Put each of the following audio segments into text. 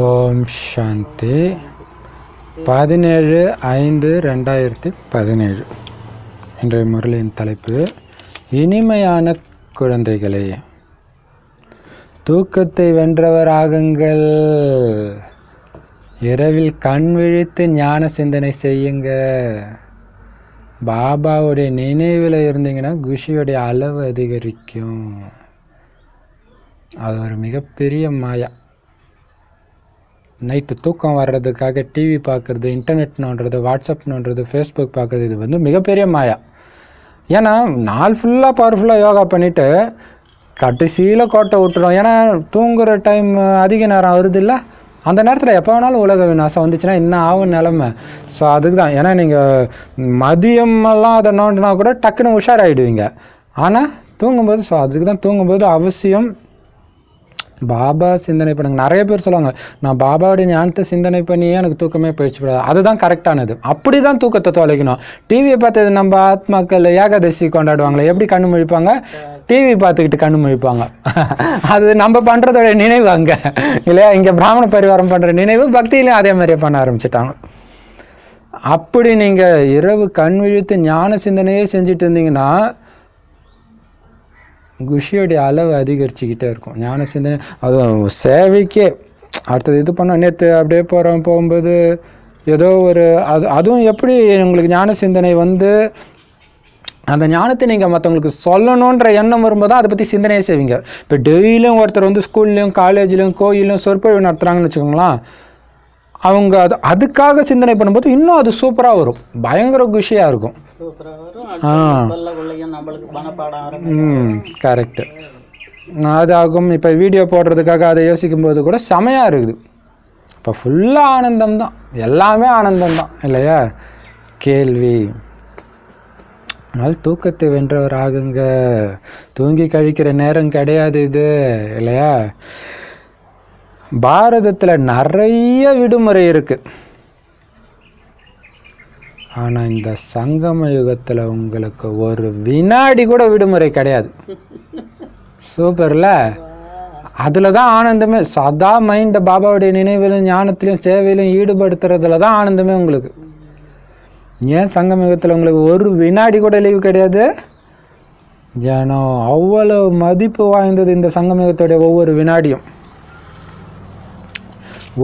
ஓம் சாந்தி. 17/5/2017. இன்றைய முரளியின் தலைப்பு இனிமையான குழந்தைகளே, தூக்கத்தை வென்றவராகுங்கள். இரவில் கண் விழித்து ஞான சிந்தனை செய்யுங்க. பாபாவுடைய நினைவில் இருந்தீங்கன்னா குஷியோடைய அளவு அதிகரிக்கும். அது ஒரு மிகப்பெரிய மாயா. நைட்டு தூக்கம் வர்றதுக்காக டிவி பார்க்குறது, இன்டர்நெட் நோண்டுறது, வாட்ஸ்அப் நோண்டுறது, ஃபேஸ்புக் பார்க்குறது, இது வந்து மிகப்பெரிய மாயா. ஏன்னா நாள் ஃபுல்லாக பவர்ஃபுல்லாக யோகா பண்ணிவிட்டு கடைசியில் கோட்டை விட்டுரும். ஏன்னா தூங்குகிற டைம் அதிக நேரம் வருது இல்லை, அந்த நேரத்தில் எப்போ வேணாலும் உலக விநாசம் வந்துச்சுன்னா என்ன ஆகும் நிலமை. ஸோ அதுக்கு தான். ஏன்னா நீங்கள் மதியமெல்லாம் அதை நோண்டினா கூட டக்குன்னு உஷாராயிடுவீங்க. ஆனால் தூங்கும்போது, ஸோ அதுக்கு தான் தூங்கும்போது அவசியம் பாபா சிந்தனை பண்ணுங்க. நிறைய பேர் சொல்லுவாங்க, நான் பாபாவுடைய ஞானத்தை சிந்தனை பண்ணியே எனக்கு தூக்கமே போயிடுச்சு கூடாது. அதுதான் கரெக்டானது. அப்படி தான் தூக்கத்தை தொலைக்கணும். டிவியை பார்த்தது நம்ம ஆத்மாக்கள் ஏகாதசி கொண்டாடுவாங்களே, எப்படி கண்ணு முழிப்பாங்க? டிவி பார்த்துக்கிட்டு கண்ணு முழிப்பாங்க. அது நம்ம பண்ணுறதோட நினைவு அங்கே இல்லையா? இங்கே பிராமண பரிவாரம் பண்ணுற நினைவு பக்தியிலையும் அதே மாதிரியே பண்ண ஆரம்பிச்சிட்டாங்க. அப்படி நீங்கள் இரவு கண் விழித்து ஞான சிந்தனையே செஞ்சுட்டு இருந்தீங்கன்னா குஷியோடைய அளவு அதிகரிச்சுக்கிட்டே இருக்கும். ஞான சிந்தனை அதுவும் சேவைக்கே அடுத்தது இது பண்ண. நேற்று அப்படியே போகும்போது ஏதோ ஒரு அதுவும் எப்படி உங்களுக்கு ஞான சிந்தனை வந்து அந்த ஞானத்தை நீங்கள் மற்றவங்களுக்கு சொல்லணுன்ற எண்ணம் வரும்போது தான் அதை பற்றி சிந்தனையே செய்வீங்க. இப்போ டெய்லியும் ஒருத்தர் வந்து ஸ்கூல்லையும் காலேஜ்லையும் கோயிலையும் சொற்பொழிவு நடத்துகிறாங்கன்னு வச்சுக்கோங்களேன், அவங்க அதுக்காக சிந்தனை பண்ணும்போது இன்னும் அது சூப்பராக வரும், பயங்கர குஷியாக இருக்கும். கரெக்டு. அதாகும். இப்போ வீடியோ போடுறதுக்காக அதை யோசிக்கும் போது கூட செமையாக இருக்குது. இப்போ ஃபுல்லாக ஆனந்தம் தான், எல்லாமே ஆனந்தம் தான் இல்லையா? கேள்வி, அதனால் தூக்கத்தை வென்றவர் ஆகுங்க. தூங்கி கழிக்கிற நேரம் கிடையாது இது இல்லையா? பாரதத்தில் நிறைய விடுமுறை இருக்கு. ஆனால் இந்த சங்கம யுகத்தில் உங்களுக்கு ஒரு வினாடி கூட விடுமுறை கிடையாது. சூப்பர்ல. அதில் தான் ஆனந்தமே. சதா மைண்டை பாபாவுடைய நினைவிலும் ஞானத்திலையும் சேவையிலும் ஈடுபடுத்துறதுல தான் ஆனந்தமே உங்களுக்கு. ஏன் சங்கம யுகத்தில் உங்களுக்கு ஒரு வினாடி கூட லீவு கிடையாது? ஏன்னா அவ்வளோ மதிப்பு வாய்ந்தது இந்த சங்கம யுகத்துடைய ஒவ்வொரு வினாடியும்.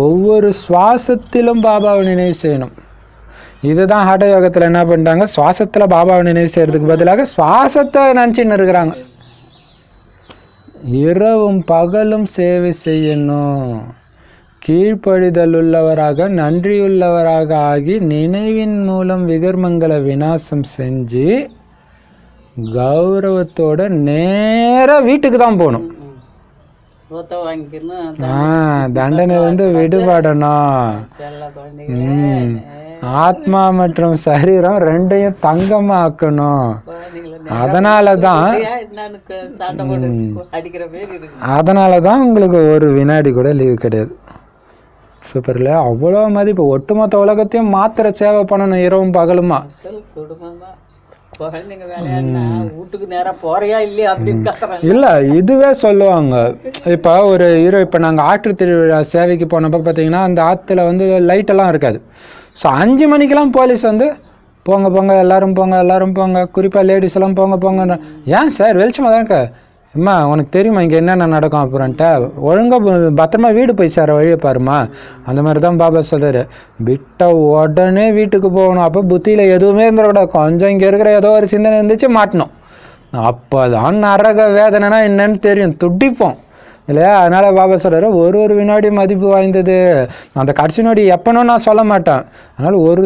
ஒவ்வொரு சுவாசத்திலும் பாபாவை நினைவு செய்யணும். இதுதான் ஹட யோகத்தில் என்ன பண்ணிட்டாங்க, சுவாசத்தில் பாபாவை நினைவு செய்யறதுக்கு பதிலாக சுவாசத்தை நினச்சின்னு இருக்கிறாங்க. இரவும் பகலும் சேவை செய்யணும். கீழ்ப்படிதல் உள்ளவராக நன்றியுள்ளவராக ஆகி நினைவின் மூலம் விகர்மங்களை விநாசம் செஞ்சு கௌரவத்தோட நேர வீட்டுக்கு தான் போகணும். தண்டனை வந்து விடுபடணும். ஆத்மா மற்றும் சரீரம் ரெண்டையும் தங்கமா ஆக்கணும். அதனாலதான் உங்களுக்கு ஒரு வினாடி கூட லீவு கிடையாது. சூப்பர் இல்லையா? அவ்வளோ மதிப்பு. ஒட்டுமொத்த உலகத்தையும் மாத்திர சேவை பண்ணணும் இரவும் பகலுமா. இல்ல இதுவே சொல்லுவாங்க. இப்ப ஒரு இப்ப நாங்க ஆற்று திருவிழா சேவைக்கு போனப்ப பாத்தீங்கன்னா அந்த ஆத்துல வந்து லைட் எல்லாம் இருக்காது. ஸோ 5 மணிக்கெல்லாம் போலீஸ் வந்து போங்க போங்க எல்லாரும் போங்க எல்லாரும் போங்க, குறிப்பா லேடிஸ் எல்லாம் போங்க போங்க. ஏன் சார் வெளிச்சமா தான் இருக்க? அம்மா உனக்கு தெரியுமா இங்கே என்னென்ன நடக்கும் அப்புறம்ட்ட ஒழுங்காக பத்திரமா வீடு போய் சேர வழியை பாருமா. அந்த மாதிரி தான் பாபா சொல்கிறாரு, விட்ட உடனே வீட்டுக்கு போகணும். அப்போ புத்தியில் எதுவுமே இருந்துடக்கூடாது. கொஞ்சம் இங்கே இருக்கிற ஏதோ ஒரு சிந்தனை இருந்துச்சு மாட்டணும். அப்போ தான் நரக வேதனைனா என்னன்னு தெரியும், துடிப்போம் இல்லையா? அதனால் பாபா சொல்கிறாரு ஒரு வினாடி மதிப்பு வாய்ந்தது. அந்த கடைசி நொடி எப்போன்னு நான் சொல்ல மாட்டேன். அதனால் ஒரு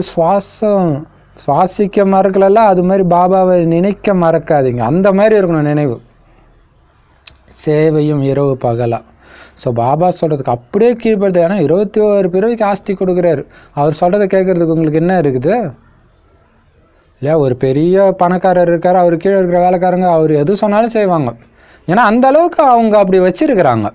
சுவாசிக்க மறக்கல, அது மாதிரி பாபாவை நினைக்க மறக்காதீங்க. அந்த மாதிரி இருக்கணும் நினைவு. சேவையும் இரவு பகலா. ஸோ பாபா சொல்கிறதுக்கு அப்படியே கீழ்படுது. ஏன்னா 21 பிறவிக்கு ஆஸ்தி கொடுக்குறாரு. அவர் சொல்கிறத கேட்குறதுக்கு உங்களுக்கு என்ன இருக்குது இல்லையா? ஒரு பெரிய பணக்காரர் இருக்கார், அவர் கீழே இருக்கிற வேலைக்காரங்க அவர் எது சொன்னாலும் செய்வாங்க. ஏன்னா அந்த அளவுக்கு அவங்க அப்படி வச்சிருக்கிறாங்க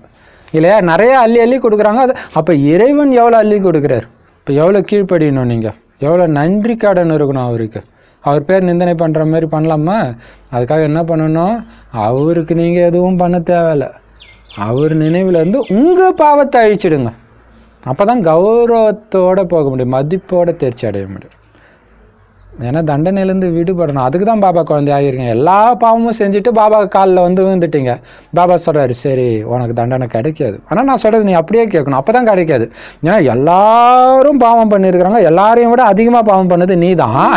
இல்லையா? நிறைய அள்ளி அள்ளி கொடுக்குறாங்க. அது அப்போ இறைவன் எவ்வளோ அள்ளி கொடுக்குறாரு. இப்போ எவ்வளோ கீழ்ப்படியணும், நீங்கள் எவ்வளோ நன்றி கடன் இருக்கணும் அவருக்கு. அவர் பேர் நிந்தனை பண்ணுற மாதிரி பண்ணலாமா? அதுக்காக என்ன பண்ணணும், அவருக்கு நீங்கள் எதுவும் பண்ண தேவையில்லை. அவர் நினைவில் இருந்து உங்கள் பாவத்தை அழிச்சிடுங்க. அப்போ தான் கௌரவத்தோடு போக முடியும், மதிப்போடு தேர்ச்சி அடைய முடியும். ஏன்னா தண்டனையிலேருந்து விடுபடணும். அதுக்கு தான் பாபா குழந்தையாகிருங்க. எல்லா பாவமும் செஞ்சுட்டு பாபா காலில் வந்து விழுந்துட்டீங்க. பாபா சொல்கிறாரு, சரி உனக்கு தண்டனை கிடைக்காது. ஆனால் நான் சொல்கிறது நீ அப்படியே கேட்கணும், அப்போ தான் கிடைக்காது. ஏன்னா எல்லாரும் பாவம் பண்ணியிருக்கிறாங்க, எல்லாரையும் விட அதிகமாக பாவம் பண்ணது நீ தான்.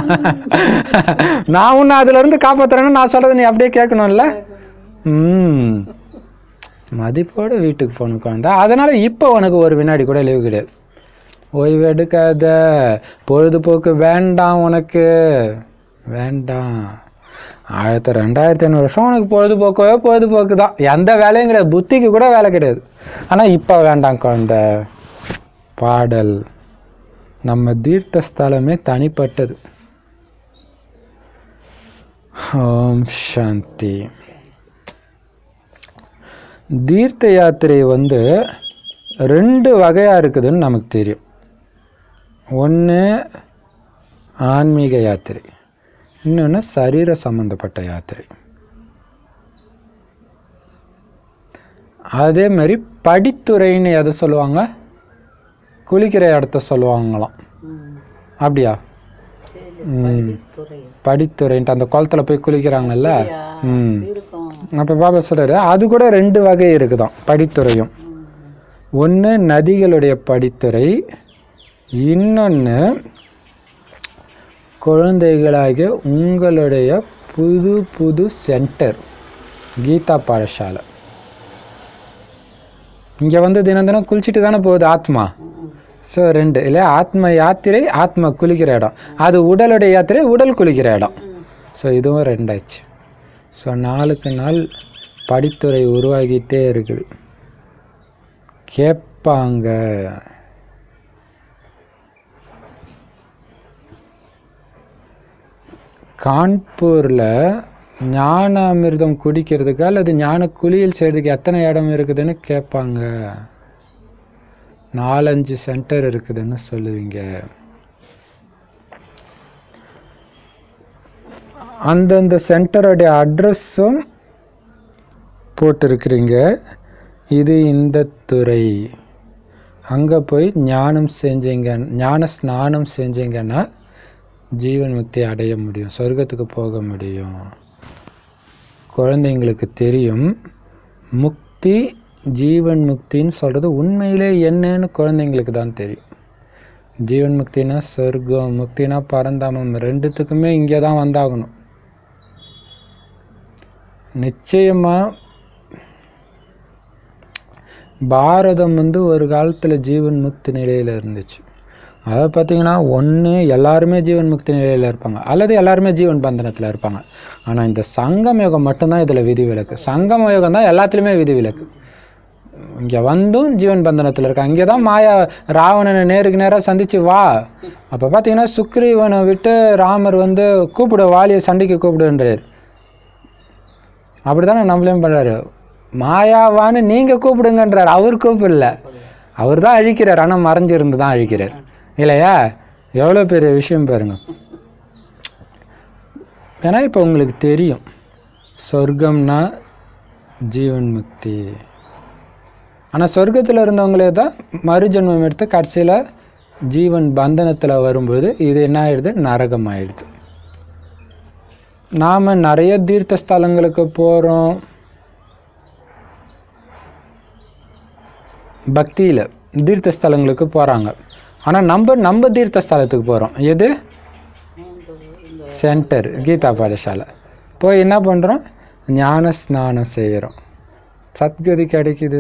நான் உன்னை அதுலேருந்து காப்பாற்றுறேன்னு நான் சொல்கிறது நீ அப்படியே கேட்கணும்ல. மதிப்போடு வீட்டுக்கு போகணும் குழந்தை. அதனால் இப்போ உனக்கு ஒரு வினாடி கூட லீவு கிடையாது. ஓய்வு எடுக்காத, பொழுதுபோக்கு வேண்டாம், உனக்கு வேண்டாம். 2500 வருஷம் உனக்கு பொழுதுபோக்கு தான், எந்த வேலையும் கிடையாது, புத்திக்கு கூட வேலை கிடையாது. ஆனால் இப்போ வேண்டாம் குழந்தை. பாடல், நம்ம தீர்த்த ஸ்தலமே தனிப்பட்டது. ஓம் சாந்தி. தீர்த்த யாத்திரை வந்து 2 வகையாக இருக்குதுன்னு நமக்கு தெரியும். ஒன்று ஆன்மீக யாத்திரை, இன்னொன்று சரீர சம்பந்தப்பட்ட யாத்திரை. அதே மாதிரி படித்துறைன்னு எதை சொல்லுவாங்க? குளிக்கிற இடத்த சொல்லுவாங்களாம். அப்படியா? படித்துறைன்ட்டு அந்த குளத்துல போய் குளிக்கிறாங்கல்ல. அப்போ பாபா சொல்றாரு அது கூட 2 வகை இருக்குதான் படித்துறையும். ஒன்று நதிகளுடைய படித்துறை, இன்னொன்று குழந்தைகளாகிய உங்களுடைய புது சென்டர் கீதா பாடசாலை. இங்கே வந்து தினம் தினம் குளிச்சுட்டு தானே போகுது ஆத்மா. ஸோ 2 இல்லை, ஆத்ம யாத்திரை, ஆத்மா குளிக்கிற இடம். அது உடலுடைய யாத்திரை, உடல் குளிக்கிற இடம். ஸோ இதுவும் 2 ஆச்சு. ஸோ நாளுக்கு நாள் படித்துறை உருவாகிட்டே இருக்குது. கேட்பாங்க, கான்பூரில் ஞான அமிர்தம் குடிக்கிறதுக்கு அல்லது ஞான குளியல் செய்கிறதுக்கு எத்தனை இடம் இருக்குதுன்னு கேட்பாங்க. 4-5 சென்டர் இருக்குதுன்னு சொல்லுவீங்க. அந்தந்த சென்டருடைய அட்ரஸும் போட்டிருக்கிறீங்க. இது இந்த துறை, அங்கே போய் ஞானம் செஞ்சீங்க, ஞான ஸ்நானம் செஞ்சீங்கன்னா ஜீவன் முக்தி அடைய முடியும், சொர்க்கத்துக்கு போக முடியும். குழந்தைங்களுக்கு தெரியும் முக்தி, ஜீவன் முக்தின்னு சொல்கிறது உண்மையிலே என்னன்னு குழந்தைங்களுக்கு தான் தெரியும். ஜீவன் முக்தினா சொர்க்கம், முக்தினா பரந்தாமம், 2த்துக்குமே இங்கே தான் வந்தாகணும். நிச்சயமாக பாரதம் வந்து ஒரு காலத்தில் ஜீவன் முக்தி நிலையில் இருந்துச்சு. அதை பார்த்தீங்கன்னா ஒன்று எல்லாருமே ஜீவன் முக்தி நிலையில் இருப்பாங்க, அல்லது எல்லாருமே ஜீவன் பந்தனத்தில் இருப்பாங்க. ஆனால் இந்த சங்கம் யோகம் மட்டும்தான் இதில் விதிவிலக்கு. சங்கம யோகம் தான் எல்லாத்துலேயுமே விதிவிலக்கு. இங்கே வந்தும் ஜீவன் பந்தனத்தில் இருக்காங்க. இங்கே தான் மாயா ராவணனை நேருக்கு நேராக சந்திச்சு வா. அப்போ பார்த்தீங்கன்னா சுக்ரீவனை விட்டு ராமர் வந்து கூப்பிடு, வாலியை சண்டைக்கு கூப்பிடுன்றார். அப்படி தானே நம்மளையும் பண்ணுறாரு. மாயாவான்னு நீங்கள் கூப்பிடுங்கன்றார், அவர் கூப்பிடல, அவர் தான் அழிக்கிறார். ஆனால் மறைஞ்சிருந்து தான் அழிக்கிறார் இல்லையா? எவ்வளோ பெரிய விஷயம் பாருங்க. ஏன்னா இப்போ உங்களுக்கு தெரியும் சொர்க்கம்னா ஜீவன் முக்தி. ஆனால் சொர்க்கத்தில் இருந்தவங்களே தான் மறுஜென்மம் எடுத்து கடைசியில் ஜீவன் பந்தனத்தில் வரும்போது இது என்ன ஆயிடுது? நரகம் ஆயிடுது. நாம் நிறைய தீர்த்த ஸ்தலங்களுக்கு போகிறோம், பக்தியில் தீர்த்த ஸ்தலங்களுக்கு போகிறாங்க. ஆனால் நம்ம தீர்த்த ஸ்தலத்துக்கு போகிறோம். எது? சென்டர் கீதா பாடசாலை. போய் என்ன பண்ணுறோம்? ஞான ஸ்நானம் செய்கிறோம், சத்கதி கிடைக்குது.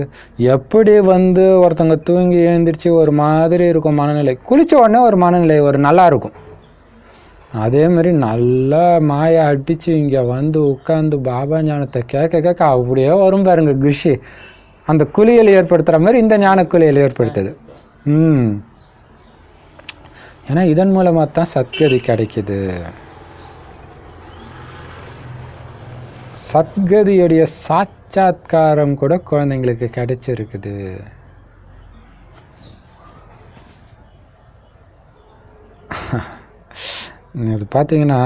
எப்படி வந்து ஒருத்தவங்க தூங்கி எழுந்திரிச்சு ஒரு மாதிரி இருக்கும் மனநிலை, குளித்த உடனே ஒரு மனநிலை ஒரு நல்லா இருக்கும். அதே மாதிரி நல்லா மாயை அடித்து இங்கே வந்து உட்காந்து பாபா ஞானத்தை கேட்க அப்படியே வரும் பாருங்க குஷி. அந்த குளியல் ஏற்படுத்துகிற மாதிரி இந்த ஞான குளியல் ஏற்படுத்துது. ஏன்னா இதன் மூலமாக தான் சத்கதி கிடைக்குது. சத்கதியுடைய சாட்சாத்காரம் கூட குழந்தைங்களுக்கு கிடைச்சிருக்குது. இது பார்த்தீங்கன்னா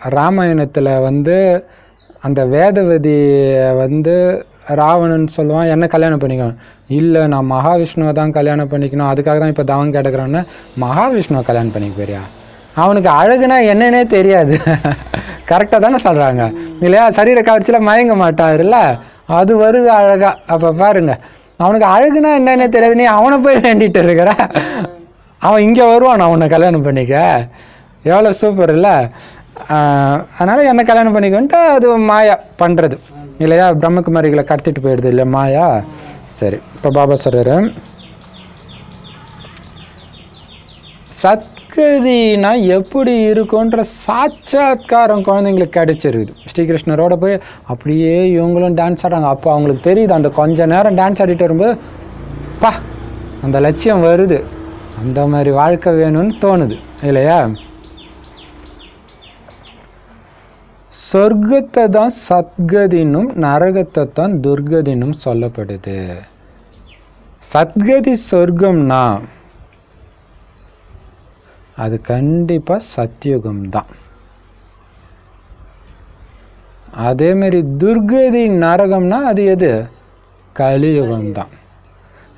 ராமாயணத்தில் வந்து அந்த வேதவதியை வந்து ராவணன் சொல்லுவான் என்ன கல்யாணம் பண்ணிக்கணும், இல்லை நான் மகாவிஷ்ணுவை தான் கல்யாணம் பண்ணிக்கணும், அதுக்காக தான் இப்போ தவம் கேட்டுக்கிறோன்னு. மகாவிஷ்ணுவை கல்யாணம் பண்ணிக்க போறியா? அவனுக்கு அழகுனா என்னன்னே தெரியாது. கரெக்டாக தானே சொல்கிறாங்க இல்லையா? சரீர காட்சியில் மயங்க மாட்டாருல்ல, அது வருது அழகா. அப்போ பாருங்க, அவனுக்கு அழகுனா என்னன்னே தெரியாது, நீ அவனை போய் வேண்டிட்டு இருக்கிற. அவன் இங்கே வருவான் அவனை கல்யாணம் பண்ணிக்க. எவ்வளோ சூப்பர் இல்லை? அதனால் என்ன கல்யாணம் பண்ணிக்கன்ட்டு அது மாயா பண்ணுறது இல்லையா? பிரம்மகுமாரிகளை கடத்திட்டு போயிடுது இல்லையா மாயா. சரி, இப்போ பாபா சொல்கிறாரு, சத்கதினா எப்படி இருக்குன்ற சாட்சாத்காரம் குழந்தைங்களுக்கு கிடைச்சிருக்குது. ஸ்ரீகிருஷ்ணரோட போய் அப்படியே இவங்களும் டான்ஸ் ஆடுறாங்க. அப்போ அவங்களுக்கு தெரியுது, அந்த கொஞ்ச நேரம் டான்ஸ் ஆடிட்டு வரும்போது பா அந்த லட்சியம் வருது, அந்த மாதிரி வாழ்க்கை வேணும்னு தோணுது இல்லையா? சொர்க்கத்தை தான் சத்கதினும் நரகத்தை தான் துர்கதினும் சொல்லப்படுது. சத்கதி சொர்க்கம்னா அது கண்டிப்பா சத்யுகம் தான். அதே மாதிரி துர்கதி நரகம்னா அது எது? கலியுகம் தான்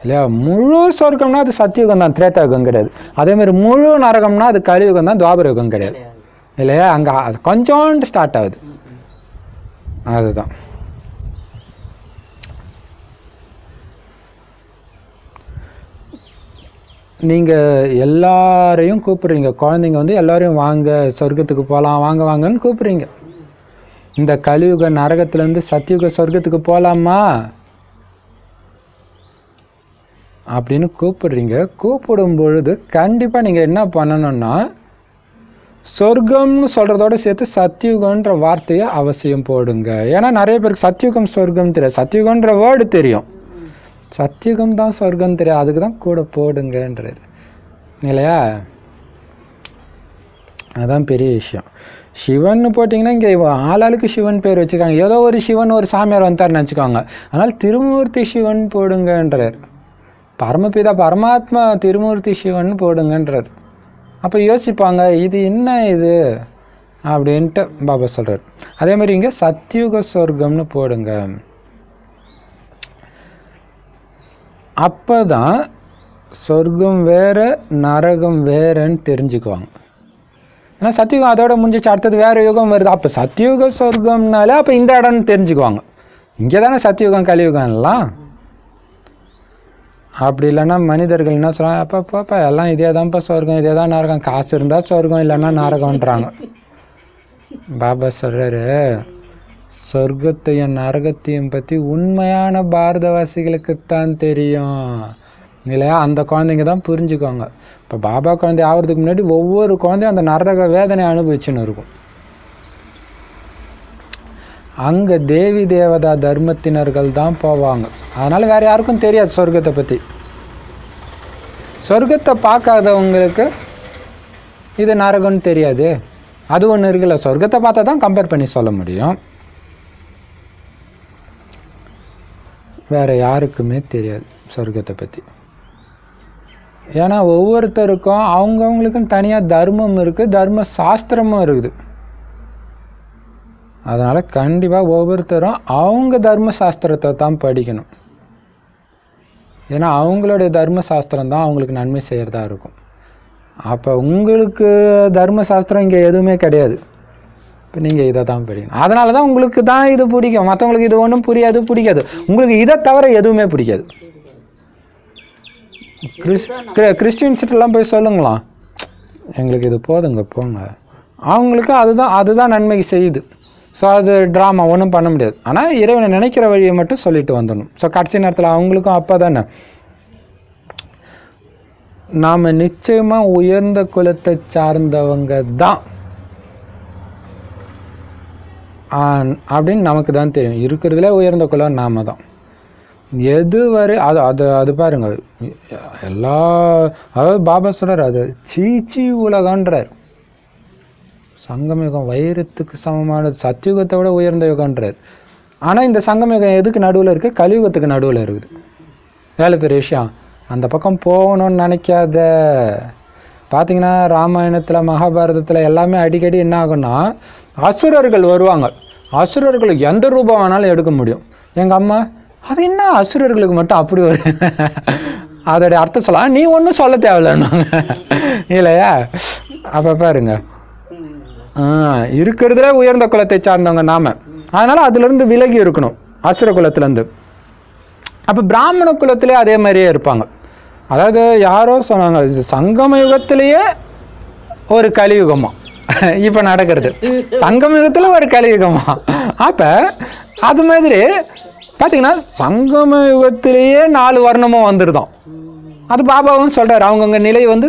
இல்லையா? முழு சொர்க்கம்னா அது சத்யுகம் தான், திரேதாயுகம் கிடையாது. அதே மாதிரி முழு நரகம்னா அது கலியுகம் தான், துவாபர யுகம் கிடையாது இல்லையா? அங்கே அது கொஞ்சோண்டு ஸ்டார்ட் ஆகுது. அதுதான் நீங்கள் எல்லாரையும் கூப்பிட்றீங்க, குழந்தைங்க வந்து எல்லாரையும் வாங்க சொர்க்கத்துக்கு போகலாம், வாங்க வாங்கன்னு கூப்பிட்றீங்க. இந்த கலியுக நரகத்துலேருந்து சத்யுக சொர்க்கத்துக்கு போகலாமா அப்படின்னு கூப்பிடுறீங்க. கூப்பிடும் பொழுது கண்டிப்பாக நீங்கள் என்ன பண்ணணும்னா, சொர்க்கம்னு சொல்கிறதோட சேர்த்து சத்யுகன்ற வார்த்தையை அவசியம் போடுங்க. ஏன்னா நிறைய பேருக்கு சத்யுகம் சொர்க்கம் தெரியாது, சத்யுகன்ற வேர்டு தெரியும், சத்யுகம் தான் சொர்க்கம் தெரியாது, அதுக்கு தான் கூட போடுங்கன்றாரு இல்லையா? அதான் பெரிய விஷயம். சிவன் போட்டிங்கன்னா இங்கே ஆளாளுக்கு சிவன் பேர் வச்சுருக்காங்க. ஏதோ ஒரு சிவன் ஒரு சாமியார் வந்தார்னு வச்சுக்கோங்க, அதனால் திருமூர்த்தி சிவன் போடுங்கன்றார். பரமபிதா பரமாத்மா திருமூர்த்தி சிவன் போடுங்கன்றார். அப்போ யோசிப்பாங்க, இது என்ன இது அப்படின்ட்டு பாபா சொல்கிறார். அதே மாதிரி இங்கே சத்யுக சொர்க்கம்னு போடுங்க. அப்போ தான் சொர்க்கம் வேறு நரகம் வேறுன்னு தெரிஞ்சுக்குவாங்க. ஏன்னா சத்யுகம் அதோட முடிஞ்சிச்சு, அடுத்தது வேறு யுகம் வருது. அப்போ சத்யுக சொர்க்கம்னாலே அப்போ இந்த இடம்னு தெரிஞ்சுக்குவாங்க. இங்கே தானே சத்யுகம் கலியுகம்லாம். அப்படி இல்லைன்னா மனிதர்கள் என்ன சொல்கிறாங்க, அப்பா பாப்பா எல்லாம் இதே தான்ப்பா சொர்க்கம், இதே தான் நரகம், காசு இருந்தால் சொர்க்கம் இல்லைன்னா நரகம்ன்றாங்க. பாபா சொல்கிறாரு, சொர்க்கத்தையும் நரகத்தையும் பற்றி உண்மையான பாரதவாசிகளுக்குத்தான் தெரியும் இல்லையா? அந்த குழந்தைங்க தான் புரிஞ்சுக்குவாங்க. இப்போ பாபா குழந்தை ஆகிறதுக்கு முன்னாடி ஒவ்வொரு குழந்தையும் அந்த நரக வேதனை அனுபவிச்சுன்னு இருக்கும். அங்கே தேவி தேவதா தர்மத்தினர்கள் தான் போவாங்க. அதனால் வேறு யாருக்கும் தெரியாது சொர்க்கத்தை பற்றி. சொர்க்கத்தை பார்க்காதவங்களுக்கு இது நரகம்னு தெரியாது. அது ஒன்று இருக்குல்ல, சொர்க்கத்தை பார்த்தா தான் கம்பேர் பண்ணி சொல்ல முடியும். வேறு யாருக்குமே தெரியாது சொர்க்கத்தை பற்றி. ஏன்னா ஒவ்வொருத்தருக்கும் அவங்கவுங்களுக்கும் தனியாக தர்மம் இருக்குது, தர்ம சாஸ்திரமும் இருக்குது. அதனால் கண்டிப்பாக ஒவ்வொருத்தரும் அவங்க தர்ம சாஸ்திரத்தை தான் படிக்கணும். ஏன்னா அவங்களுடைய தர்ம சாஸ்திரம் தான் அவங்களுக்கு நன்மை செய்கிறதா இருக்கும். அப்போ உங்களுக்கு தர்ம சாஸ்திரம் இங்கே எதுவுமே கிடையாது. இப்போ நீங்கள் இதை தான் படிக்கணும். அதனால தான் உங்களுக்கு தான் இது பிடிக்கும், மற்றவங்களுக்கு இது ஒன்றும் பிடிக்காது. உங்களுக்கு இதை தவிர எதுவுமே பிடிக்காது. கிறிஸ்டின்ஸ்கிட்டலாம் போய் சொல்லுங்களாம், எங்களுக்கு இது போதுங்க போங்க. அவங்களுக்கு அதுதான் நன்மைக்கு செய்யுது. ஸோ அது ட்ராமா ஒன்றும் பண்ண முடியாது. ஆனால் இறைவனை நினைக்கிற வழியை மட்டும் சொல்லிட்டு வந்துடணும். ஸோ கடைசி நேரத்தில் அவங்களுக்கும் அப்போ தானே நாம் நிச்சயமாக உயர்ந்த குலத்தை சார்ந்தவங்க தான் அப்படின்னு நமக்கு தான் தெரியும். இருக்கிறதுலே உயர்ந்த குலம் நாம தான். எதுவரை அது பாருங்க, அதாவது பாபா சொல்கிறார், அது சீச்சி உலகன்றார். சங்கமயுகம் வைரத்துக்கு சமமானது, சத்யுகத்தை விட உயர்ந்த யுகன்றார். ஆனால் இந்த சங்கமயுகம் எதுக்கு நடுவில் இருக்குது? கலியுகத்துக்கு நடுவில் இருக்குது. வேலை பெரிய விஷயம். அந்த பக்கம் போகணும்னு நினைக்காத. பார்த்தீங்கன்னா ராமாயணத்தில் மகாபாரதத்தில் எல்லாமே அடிக்கடி என்ன ஆகும்னா, அசுரர்கள் வருவாங்க. அசுரர்கள் எந்த ரூபம் வேணாலும் எடுக்க முடியும். எங்கள் அம்மா அது என்ன அசுரர்களுக்கு மட்டும் அப்படி ஒரு அதோடைய அர்த்தம் சொல்லலாம், நீ ஒன்றும் சொல்ல தேவையில்லைன்னு இல்லையா? அப்ப பாருங்க, இருக்கிறதுல உயர்ந்த குலத்தை சார்ந்தவங்க நாம, அதனால அதுல இருந்து விலகி இருக்கணும் அசுர குலத்துல இருந்து. அப்ப பிராமண குலத்திலே அதே மாதிரியே இருப்பாங்க. அதாவது யாரோ சொன்னாங்க, சங்கம யுகத்திலேயே ஒரு கலியுகமா இப்ப நடக்கிறது, சங்கம யுகத்துல ஒரு கலியுகமா. அப்ப அது மாதிரி பாத்தீங்கன்னா சங்கம யுகத்திலேயே 4 வர்ணமும் வந்துருதான். அது பாபாவும் சொல்றாரு, அவங்கவுங்க நிலை வந்து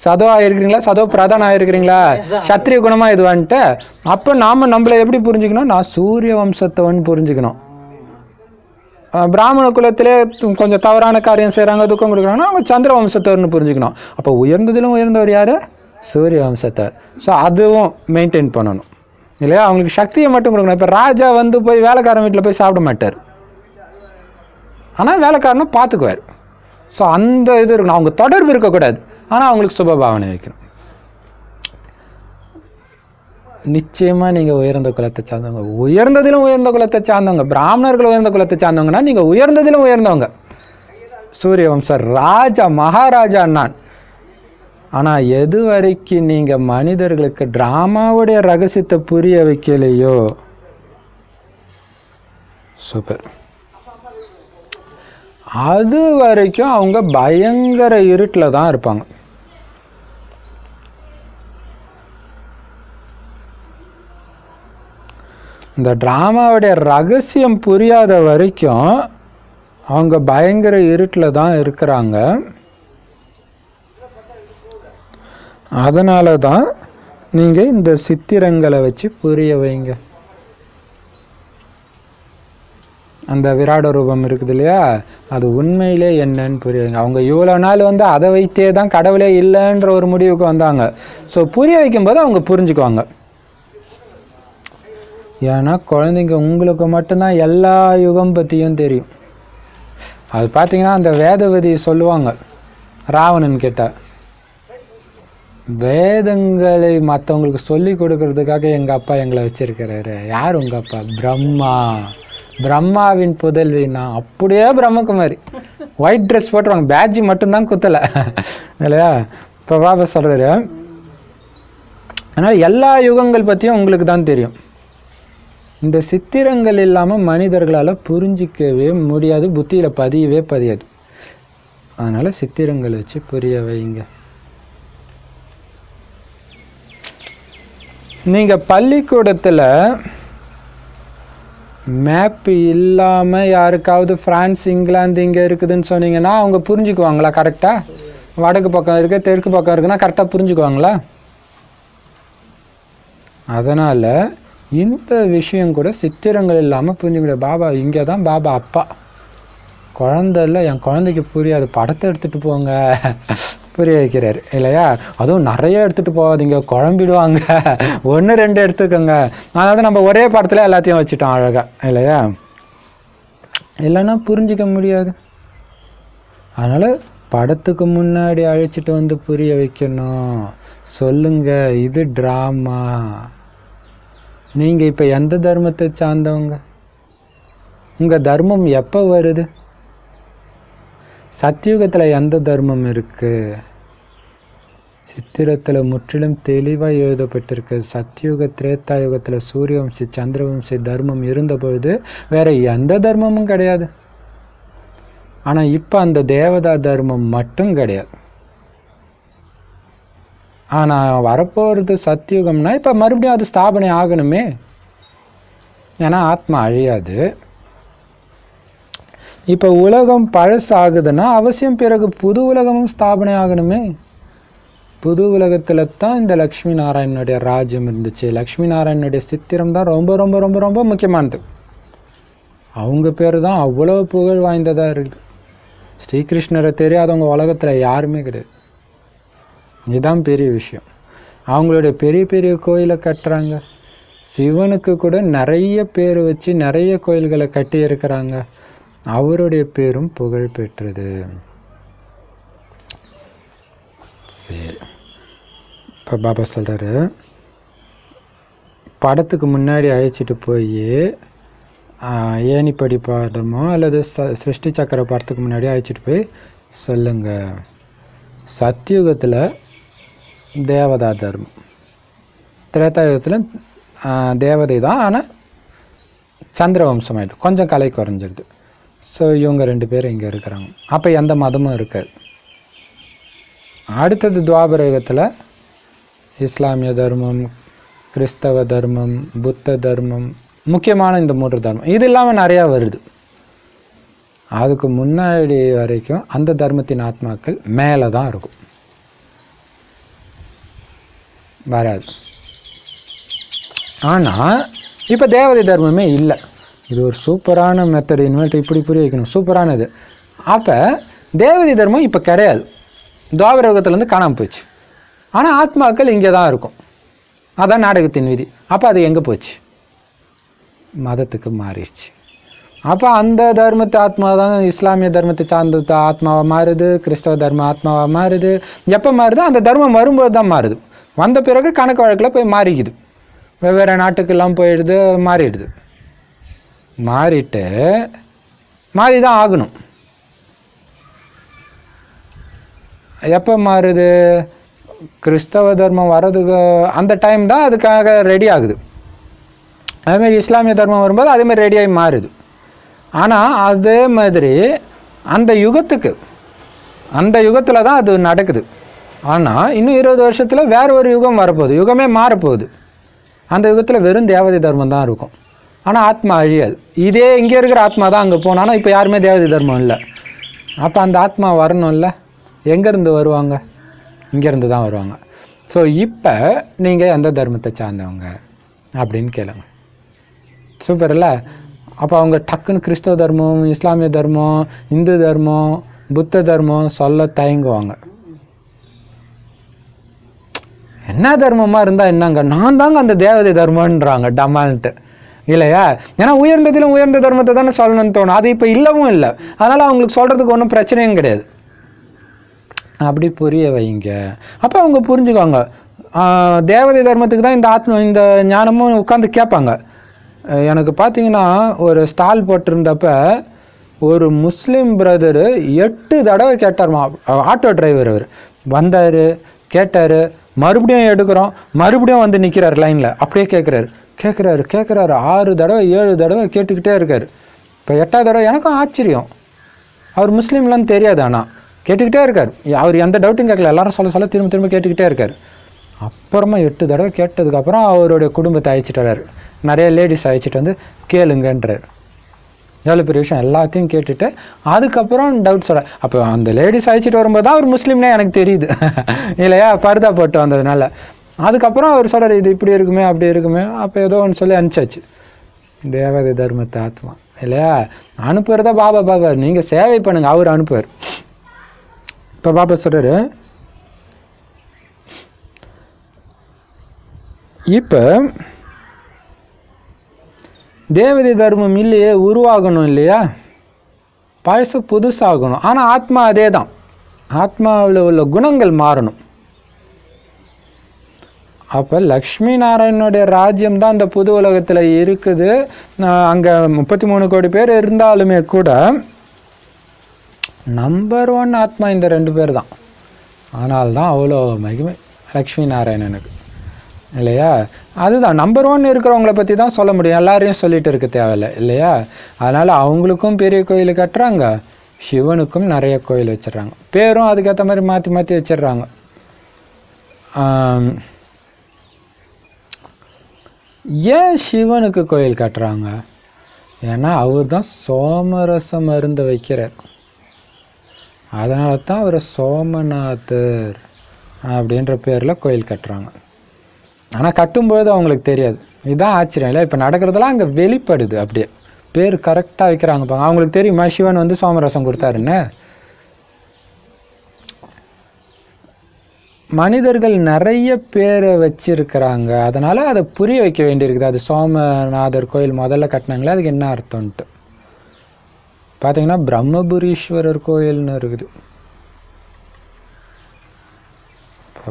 சதோ ஆயிருக்கிறீங்களா, சதோ பிரதானம் ஆயிருக்கிறீங்களா, சத்திரிய குணமா இது வந்துட்டு. அப்ப நாம நம்மள எப்படி புரிஞ்சுக்கணும், நான் சூரிய வம்சத்தவன் புரிஞ்சுக்கணும். பிராமண குலத்திலே கொஞ்சம் தவறான காரியம் செய்யறாங்க, துக்கம் கொடுக்குறாங்கன்னா அவங்க சந்திர வம்சத்தவர்னு புரிஞ்சுக்கணும். அப்போ உயர்ந்ததிலும் உயர்ந்தவர் யாரு, சூரிய வம்சத்தவர். ஸோ அதுவும் மெயின்டைன் பண்ணணும் இல்லையா? அவங்களுக்கு சக்தியை மட்டும் கொடுக்கணும். இப்போ ராஜா வந்து போய் வேலைக்காரன் வீட்டில் போய் சாப்பிட மாட்டார், ஆனால் வேலைக்காரனை பார்த்துக்குவார். ஸோ அந்த இது இருக்கணும், அவங்க தொடர்பு இருக்கக்கூடாது, ஆனால் அவங்களுக்கு சுபபாவனை வைக்கணும். நிச்சயமா நீங்க உயர்ந்த குலத்தை சார்ந்தவங்க, உயர்ந்ததிலும் உயர்ந்த குலத்தை சார்ந்தவங்க. பிராமணர்கள் உயர்ந்த குலத்தை சார்ந்தவங்கன்னா நீங்க உயர்ந்ததிலும் உயர்ந்தவங்க, சூரிய வம்ச ராஜா மகாராஜா நான். ஆனா எது வரைக்கும் நீங்க மனிதர்களுக்கு டிராமாவுடைய ரகசியத்தை புரிய வைக்கலையோ, சூப்பர், அது வரைக்கும் அவங்க பயங்கர இருட்டில் தான் இருப்பாங்க. இந்த டிராமாவுடைய ரகசியம் புரியாத வரைக்கும் அவங்க பயங்கர இருட்டில் தான் இருக்கிறாங்க. அதனால தான் நீங்க இந்த சித்திரங்களை வச்சு புரிய வைங்க. அந்த விராட ரூபம் இருக்குது இல்லையா, அது உண்மையிலே என்னன்னு புரிய வைங்க. அவங்க இவ்வளோ நாள் வந்து அதை வைத்தே தான் கடவுளே இல்லைன்ற ஒரு முடிவுக்கு வந்தாங்க. ஸோ புரிய வைக்கும்போது அவங்க புரிஞ்சுக்குவாங்க. ஏன்னா குழந்தைங்க உங்களுக்கு மட்டும்தான் எல்லா யுகம் பற்றியும் தெரியும். அது பார்த்தீங்கன்னா அந்த வேதவதி சொல்லுவாங்க ராவணன் கிட்ட, வேதங்களை மற்றவங்களுக்கு சொல்லி கொடுக்கறதுக்காக எங்கள் அப்பா எங்களை வச்சிருக்கிறாரு. யார் உங்கள் அப்பா? பிரம்மா, பிரம்மாவின் புதல்வி நான். அப்படியே பிரம்மகுமாரி ஒயிட் ட்ரெஸ் போட்டுருவாங்க, பேட்ஜி மட்டும்தான் குத்தலை இல்லையா? இப்போ பாபா சொல்கிறாரு, அதனால் எல்லா யுகங்கள் பற்றியும் உங்களுக்கு தான் தெரியும். இந்த சித்திரங்கள் இல்லாமல் மனிதர்களால் புரிஞ்சிக்கவே முடியாது, புத்தியில் பதியவே பதியாது. அதனால் சித்திரங்கள் வச்சு புரிய வைங்க. நீங்கள் பள்ளிக்கூடத்தில் மேப்பு இல்லாமல் யாருக்காவது பிரான்ஸ் இங்கிலாந்து இங்கே இருக்குதுன்னு சொன்னீங்கன்னா அவங்க புரிஞ்சுக்குவாங்களா? கரெக்டாக வடக்கு பக்கம் இருக்கு தெற்கு பக்கம் இருக்குன்னா கரெக்டாக புரிஞ்சுக்குவாங்களா? அதனால் இந்த விஷயம் கூட சித்திரங்கள் இல்லாமல் புரிஞ்சுக்க முடியாது. பாபா இங்கே தான் பாபா அப்பா, குழந்தை இல்லை, என் குழந்தைக்கு புரியாது, படத்தை எடுத்துகிட்டு போங்க புரிய வைக்கிறாரு இல்லையா? அதுவும் நிறைய எடுத்துகிட்டு போகாதீங்க, குழம்பிடுவாங்க, 1 2 எடுத்துக்கோங்க. அதாவது நம்ம ஒரே படத்தில் எல்லாத்தையும் வச்சுட்டோம் அழகா இல்லையா? இல்லைன்னா புரிஞ்சிக்க முடியாது. அதனால் படத்துக்கு முன்னாடி அழைச்சிட்டு வந்து புரிய வைக்கணும். சொல்லுங்க, இது ட்ராமா. நீங்கள் இப்போ எந்த தர்மத்தை சார்ந்தவங்க? உங்கள் தர்மம் எப்போ வருது? சத்தியுகத்தில் எந்த தர்மம் இருக்கு? சித்திரத்தில் முற்றிலும் தெளிவாக எழுதப்பட்டிருக்கு. சத்தியுக திரேதாயுகத்தில் சூரியவம்சி சந்திரவம்சி தர்மம் இருந்த பொழுது வேற எந்த தர்மமும் கிடையாது. ஆனால் இப்போ அந்த தேவதா தர்மம் மட்டும் கிடையாது. ஆனால் வரப்போகிறது சத்தியுகம்னா இப்போ மறுபடியும் அது ஸ்தாபனை ஆகணுமே, ஏன்னா ஆத்மா அழியாது. இப்போ உலகம் பழசாகுதுன்னா அவசியம் பிறகு புது உலகமும் ஸ்தாபனை ஆகணுமே. புது உலகத்தில் தான் இந்த லக்ஷ்மி நாராயணனுடைய ராஜ்யம் இருந்துச்சு. லக்ஷ்மி நாராயணனுடைய சித்திரம் தான் ரொம்ப ரொம்ப ரொம்ப ரொம்ப முக்கியமானது. அவங்க பேர் தான் அவ்வளோ புகழ் வாய்ந்ததாக இருக்குது. ஸ்ரீகிருஷ்ணரை தெரியாதவங்க உலகத்தில் யாருமே கிடையாது. இதுதான் பெரிய விஷயம். அவங்களுடைய பெரிய பெரிய கோயிலை கட்டுறாங்க. சிவனுக்கு கூட நிறைய பேர் வச்சு நிறைய கோயில்களை கட்டி இருக்கிறாங்க. அவருடைய பேரும் புகழ் பெற்றது. சரி, இப்போ பாபா சொல்கிறாரு, படத்துக்கு முன்னாடி அழைச்சிட்டு போய் ஏணிப்படி பாடமோ அல்லது சிருஷ்டி சக்கர படத்துக்கு முன்னாடி அழைச்சிட்டு போய் சொல்லுங்க, சத்தியுகத்தில் தேவதா தர்மம், திரேதாயுகத்தில் தேவதை தான், ஆனால் சந்திரவம்சம் ஆயிடுது, கொஞ்சம் கலை குறைஞ்சிடுது. ஸோ இவங்க 2 பேரும் இங்கே இருக்கிறாங்க. அப்போ எந்த மதமும் இருக்காது. அடுத்தது துவாபர யுகத்தில் இஸ்லாமிய தர்மம், கிறிஸ்தவ தர்மம், புத்த தர்மம், முக்கியமான இந்த 3 தர்மம். இது இல்லாமல் நிறையா வருது. அதுக்கு முன்னாடி வரைக்கும் அந்த தர்மத்தின் ஆத்மாக்கள் மேலே தான் இருக்கும், வராது. ஆனால் இப்போ தேவதை தர்மமே இல்லை. இது ஒரு சூப்பரான மெத்தட். இனிமேட்டு இப்படி புரிய வைக்கணும், சூப்பரானது. அப்போ தேவதை தர்மம் இப்போ கிடையாது, துவாபர யுகத்துலேருந்து காணாமல் போச்சு. ஆனால் ஆத்மாக்கள் இங்கே தான் இருக்கும். அதான் நாடகத்தின் விதி. அப்போ அது எங்கே போச்சு? மதத்துக்கு மாறிடுச்சு. அப்போ அந்த தர்மத்தை ஆத்மா தான் இஸ்லாமிய தர்மத்தை சார்ந்த ஆத்மாவாக மாறுது, கிறிஸ்தவ தர்ம ஆத்மாவாக மாறுது. எப்போ மாறுதோ அந்த தர்மம் வரும்போது தான் மாறுது. வந்த பிறகு கணக்கு வழக்கில் போய் மாறிக்குது, வெவ்வேறு நாட்டுக்கெல்லாம் போயிடுது, மாறிடுது. மாறிட்டு மாறி தான் ஆகணும். எப்போ மாறுது? கிறிஸ்தவ தர்மம் வர்றதுக்கு அந்த டைம் தான் அதுக்காக ரெடி ஆகுது. அதேமாதிரி இஸ்லாமிய தர்மம் வரும்போது அதேமாதிரி ரெடியாகி மாறுது. ஆனால் அதே மாதிரி அந்த யுகத்தில் தான் அது நடக்குது. ஆனால் இன்னும் 20 வருஷத்தில் வேற ஒரு யுகம் வரப்போகுது, யுகமே மாறப்போகுது. அந்த யுகத்தில் வெறும் தேவதை தர்மம் தான் இருக்கும். ஆனால் ஆத்மா அழியாது. இதே இங்கே இருக்கிற ஆத்மா தான் அங்கே போகணும். ஆனால் இப்போ யாருமே தேவதை தர்மம் இல்லை. அப்போ அந்த ஆத்மா வரணும்ல, எங்கேருந்து வருவாங்க? இங்கேருந்து தான் வருவாங்க. ஸோ இப்போ நீங்கள் எந்த தர்மத்தை சார்ந்தவங்க அப்படின்னு கேளுங்க. சூப்பர் இல்லை? அப்போ அவங்க டக்குன்னு கிறிஸ்தவ தர்மம், இஸ்லாமிய தர்மம், இந்து தர்மம், புத்த தர்மம் சொல்ல தயங்குவாங்க. என்ன தர்மமாக இருந்தால் என்னங்க, நான் தாங்க அந்த தேவதை தர்மன்றாங்க டமால்ட்டு, இல்லையா? ஏன்னா உயர்ந்ததிலும் உயர்ந்த தர்மத்தை தானே சொல்லணும்னு தோணும். அது இப்போ இல்லவும் இல்லை. அதனால் அவங்களுக்கு சொல்கிறதுக்கு ஒன்றும் பிரச்சனையும் கிடையாது. அப்படி புரிய வைங்க. அப்போ அவங்க புரிஞ்சுக்குவாங்க. தேவதை தர்மத்துக்கு தான் இந்த ஞானமும் உட்காந்து கேட்பாங்க. எனக்கு பார்த்தீங்கன்னா ஒரு ஸ்டால் போட்டிருந்தப்ப ஒரு முஸ்லீம் பிரதரு 8 தடவை கேட்டார்மா. ஆட்டோ டிரைவர் அவர் வந்தார், கேட்டார், மறுபடியும் எடுக்கிறோம், மறுபடியும் வந்து நிற்கிறார் லைனில், அப்படியே கேட்குறாரு 6 தடவை 7 தடவை கேட்டுக்கிட்டே இருக்கார். இப்போ 8ஆவது தடவை எனக்கும் ஆச்சரியம். அவர் முஸ்லீம்லாம் தெரியாது, ஆனால் கேட்டுக்கிட்டே இருக்கார். அவர் எந்த டவுட்டும் கேட்கல, எல்லாரும் சொல்ல திரும்ப திரும்ப கேட்டுக்கிட்டே இருக்கார். அப்புறமா 8 தடவை கேட்டதுக்கப்புறம் அவருடைய குடும்பத்தை அழைச்சிட்டு வர்றாரு. நிறைய லேடிஸ் அழைச்சிட்டு வந்து கேளுங்கன்றார். எவ்வளோ பெரிய விஷயம். எல்லாத்தையும் கேட்டுட்டு அதுக்கப்புறம் டவுட் சொல்ல. அப்போ அந்த லேடிஸ் அழைச்சிட்டு வரும்போது தான் அவர் முஸ்லீம்னே எனக்கு தெரியுது, இல்லையா? பர்தா போட்டு வந்ததுனால. அதுக்கப்புறம் அவர் சொல்கிறார், இது இப்படி இருக்குமே அப்படி இருக்குமே. அப்போ ஏதோ ஒன்று சொல்லி அனுப்பிச்சாச்சு. தேவதை தர்மத்தை ஆத்மா, இல்லையா? அனுப்புறதா பாபா, நீங்கள் சேவை பண்ணுங்க, அவர் அனுப்புவார். இப்போ பாபா சொல்கிறாரு, இப்போ தேவதை தர்மம் இல்லையே, உருவாகணும் இல்லையா? பழசு புதுசாகணும். ஆனால் ஆத்மா அதே தான். ஆத்மாவில் உள்ள குணங்கள் மாறணும். அப்போ லக்ஷ்மி நாராயணனுடைய ராஜ்யம் தான் அந்த புது உலகத்தில் இருக்குது. அங்கே 33 கோடி பேர் இருந்தாலுமே கூட நம்பர் 1 ஆத்மா இந்த 2 பேர் தான். ஆனால்தான் அவ்வளோ மகிமை லக்ஷ்மி நாராயணனுக்கு, இல்லையா? அதுதான் நம்பர் 1 இருக்கிறவங்கள பற்றி தான் சொல்ல முடியும். எல்லாரையும் சொல்லிட்டு இருக்க தேவையில்லை, இல்லையா? அதனால் அவங்களுக்கும் பெரிய கோயில் கட்டுறாங்க, சிவனுக்கும் நிறைய கோயில் வச்சிடறாங்க. பேரும் அதுக்கேற்ற மாதிரி மாற்றி மாற்றி வச்சிடுறாங்க. ஏன் சிவனுக்கு கோயில் கட்டுறாங்க? ஏன்னா அவர் தான் சோமரசம் மருந்து வைக்கிறார். அதனால தான் அவர் சோமநாதர் அப்படின்ற பேரில் கோயில் கட்டுறாங்க. ஆனால் கட்டும்போது அவங்களுக்கு தெரியாது. இதுதான் ஆச்சரியம், இல்லை? இப்போ நடக்கிறதெல்லாம் அங்கே வெளிப்படுது. அப்படியே பேர் கரெக்டாக வைக்கிறாங்க பாங்க. அவங்களுக்கு தெரியுமா சிவன் வந்து சோமரசம் கொடுத்தாருன்னு? மனிதர்கள் நிறைய பேரை வச்சிருக்கிறாங்க. அதனால் அதை புரிய வைக்க வேண்டியிருக்குது. அது சோமநாதர் கோயில் முதல்ல கட்டினாங்களே, அதுக்கு என்ன அர்த்தம்ன்ட்டு பார்த்தீங்கன்னா பிரம்மபுரீஸ்வரர் கோயில்னு இருக்குது.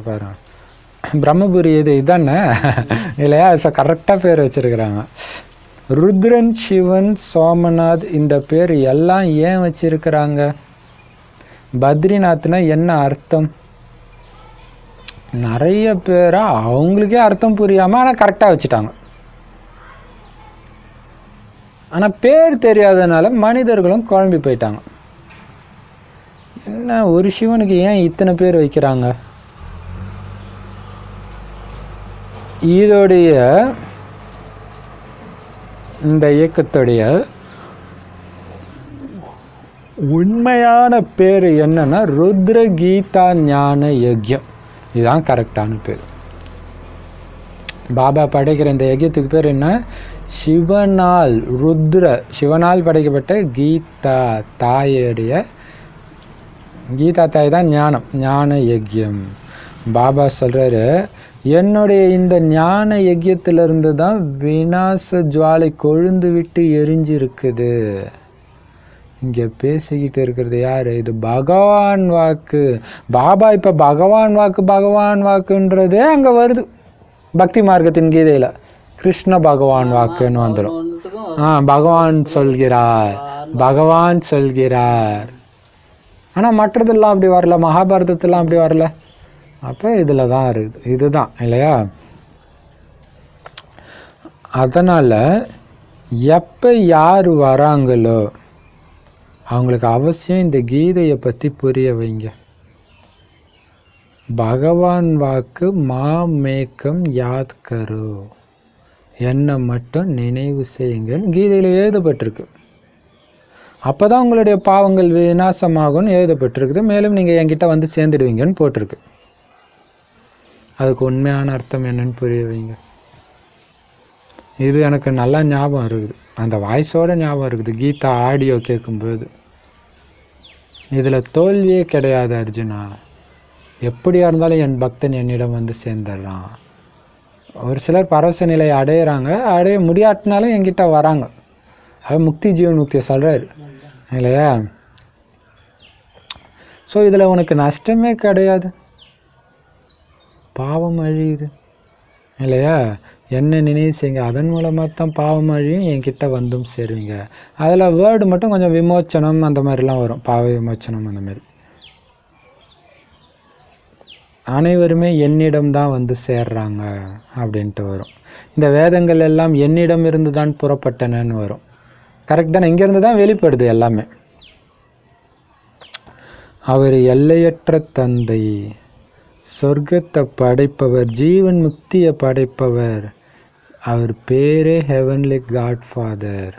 பாருங்க, பிரம்மபுரி இதுதானே, இல்லையா? ஸோ கரெக்டாக பேர் வச்சிருக்கிறாங்க. ருத்ரன், சிவன், சோமநாத் இந்த பேர் எல்லாம் ஏன் வச்சிருக்கிறாங்க? பத்ரிநாத்னா என்ன அர்த்தம்? நிறைய பேரா அவங்களுக்கே அர்த்தம் புரியாம ஆனா கரெக்டா வச்சுட்டாங்க. ஆனா பேர் தெரியாதனால மனிதர்களும் குழம்பி போயிட்டாங்க. என்ன ஒரு சிவனுக்கு ஏன் இத்தனை பேர் வைக்கிறாங்க? இதோடைய இந்த இயக்கத்துடைய உண்மையான பேர் என்னன்னா ருத்ர கீதா ஞான யஜ்யம். இதுதான் கரெக்டான பேர். பாபா படைக்கிற இந்த யஜ்யத்துக்கு பேர் என்ன? சிவனால், ருத்ர சிவனால் படைக்கப்பட்ட கீதா தாயுடைய, கீதா தாய் தான் ஞானம், ஞான யஜ்யம். பாபா சொல்றாரு, என்னுடைய இந்த ஞான யஜ்யத்திலிருந்து தான் விநாச ஜுவாலை கொழுந்து விட்டு எரிஞ்சு இருக்குது. இங்க பேசிக்கிட்டு இருக்கிறது யாரு? இது பகவான் வாக்கு. பாபா இப்ப பகவான் வாக்கு பகவான் வாக்குன்றதே அங்க வருது. பக்தி மார்க்கத்தின் கீதையில கிருஷ்ண பகவான் வாக்குன்னு வந்துடும். பகவான் சொல்கிறார், பகவான் சொல்கிறார். ஆனா மற்றதெல்லாம் அப்படி வரல, மகாபாரதத்தெல்லாம் அப்படி வரல. அப்ப இதுல தான் இருக்குது, இதுதான் இல்லையா? அதனால எப்ப யார் வராங்களோ அவங்களுக்கு அவசியம் இந்த கீதையை பத்தி புரிய வைங்க. பகவான் வாக்கு மாமேக்கம் யாத் கரோ, என்னை மட்டும் நினைவு செய்யுங்கன்னு கீதையில எழுதப்பட்டிருக்கு. அப்பதான் உங்களுடைய பாவங்கள் விநாசமாகும்னு எழுதப்பட்டிருக்குது. மேலும் நீங்க என்கிட்ட வந்து சேர்ந்துடுவீங்கன்னு போட்டிருக்கு. அதுக்கு உண்மையான அர்த்தம் என்னன்னு புரிய வைங்க. இது எனக்கு நல்லா ஞாபகம் இருக்குது, அந்த வாய்ஸோட ஞாபகம் இருக்குது கீதா ஆடியோ கேட்கும்போது. இதுல தோல்வியே கிடையாது அர்ஜுனா. எப்படியா இருந்தாலும் என் பக்தன் என்னிடம் வந்து சேர்ந்துடுறான். ஒரு சிலர் பரவச நிலையை அடையிறாங்க, அடைய முடியாட்டினாலும் என்கிட்ட வராங்க. அது முக்தி ஜீவன் முக்தியை சொல்றாரு இல்லையா? ஸோ இதுல உனக்கு நஷ்டமே கிடையாது, பாவம் அழியுது இல்லையா? என்ன நினைவு செய்யுங்க, அதன் மூலமாக தான் பாவம் அழியும், என்கிட்ட வந்தும் சேருவீங்க. அதில் வேர்டு மட்டும் கொஞ்சம் விமோச்சனம் அந்த மாதிரிலாம் வரும், பாவ விமோச்சனம் அந்த மாதிரி. அனைவருமே என்னிடம் தான் வந்து சேர்றாங்க அப்படின்ட்டு வரும். இந்த வேதங்கள் எல்லாம் என்னிடம் இருந்து தான் புறப்பட்டனன்னு வரும். கரெக்ட் தானே? இங்கேருந்து தான் வெளிப்படுது எல்லாமே. அவர் எல்லையற்ற தந்தை, சொர்க்கத்தை படைப்பவர், ஜீவன் முக்தியை படைப்பவர். அவர் பேரே ஹெவன்லி காட் ஃபாதர்.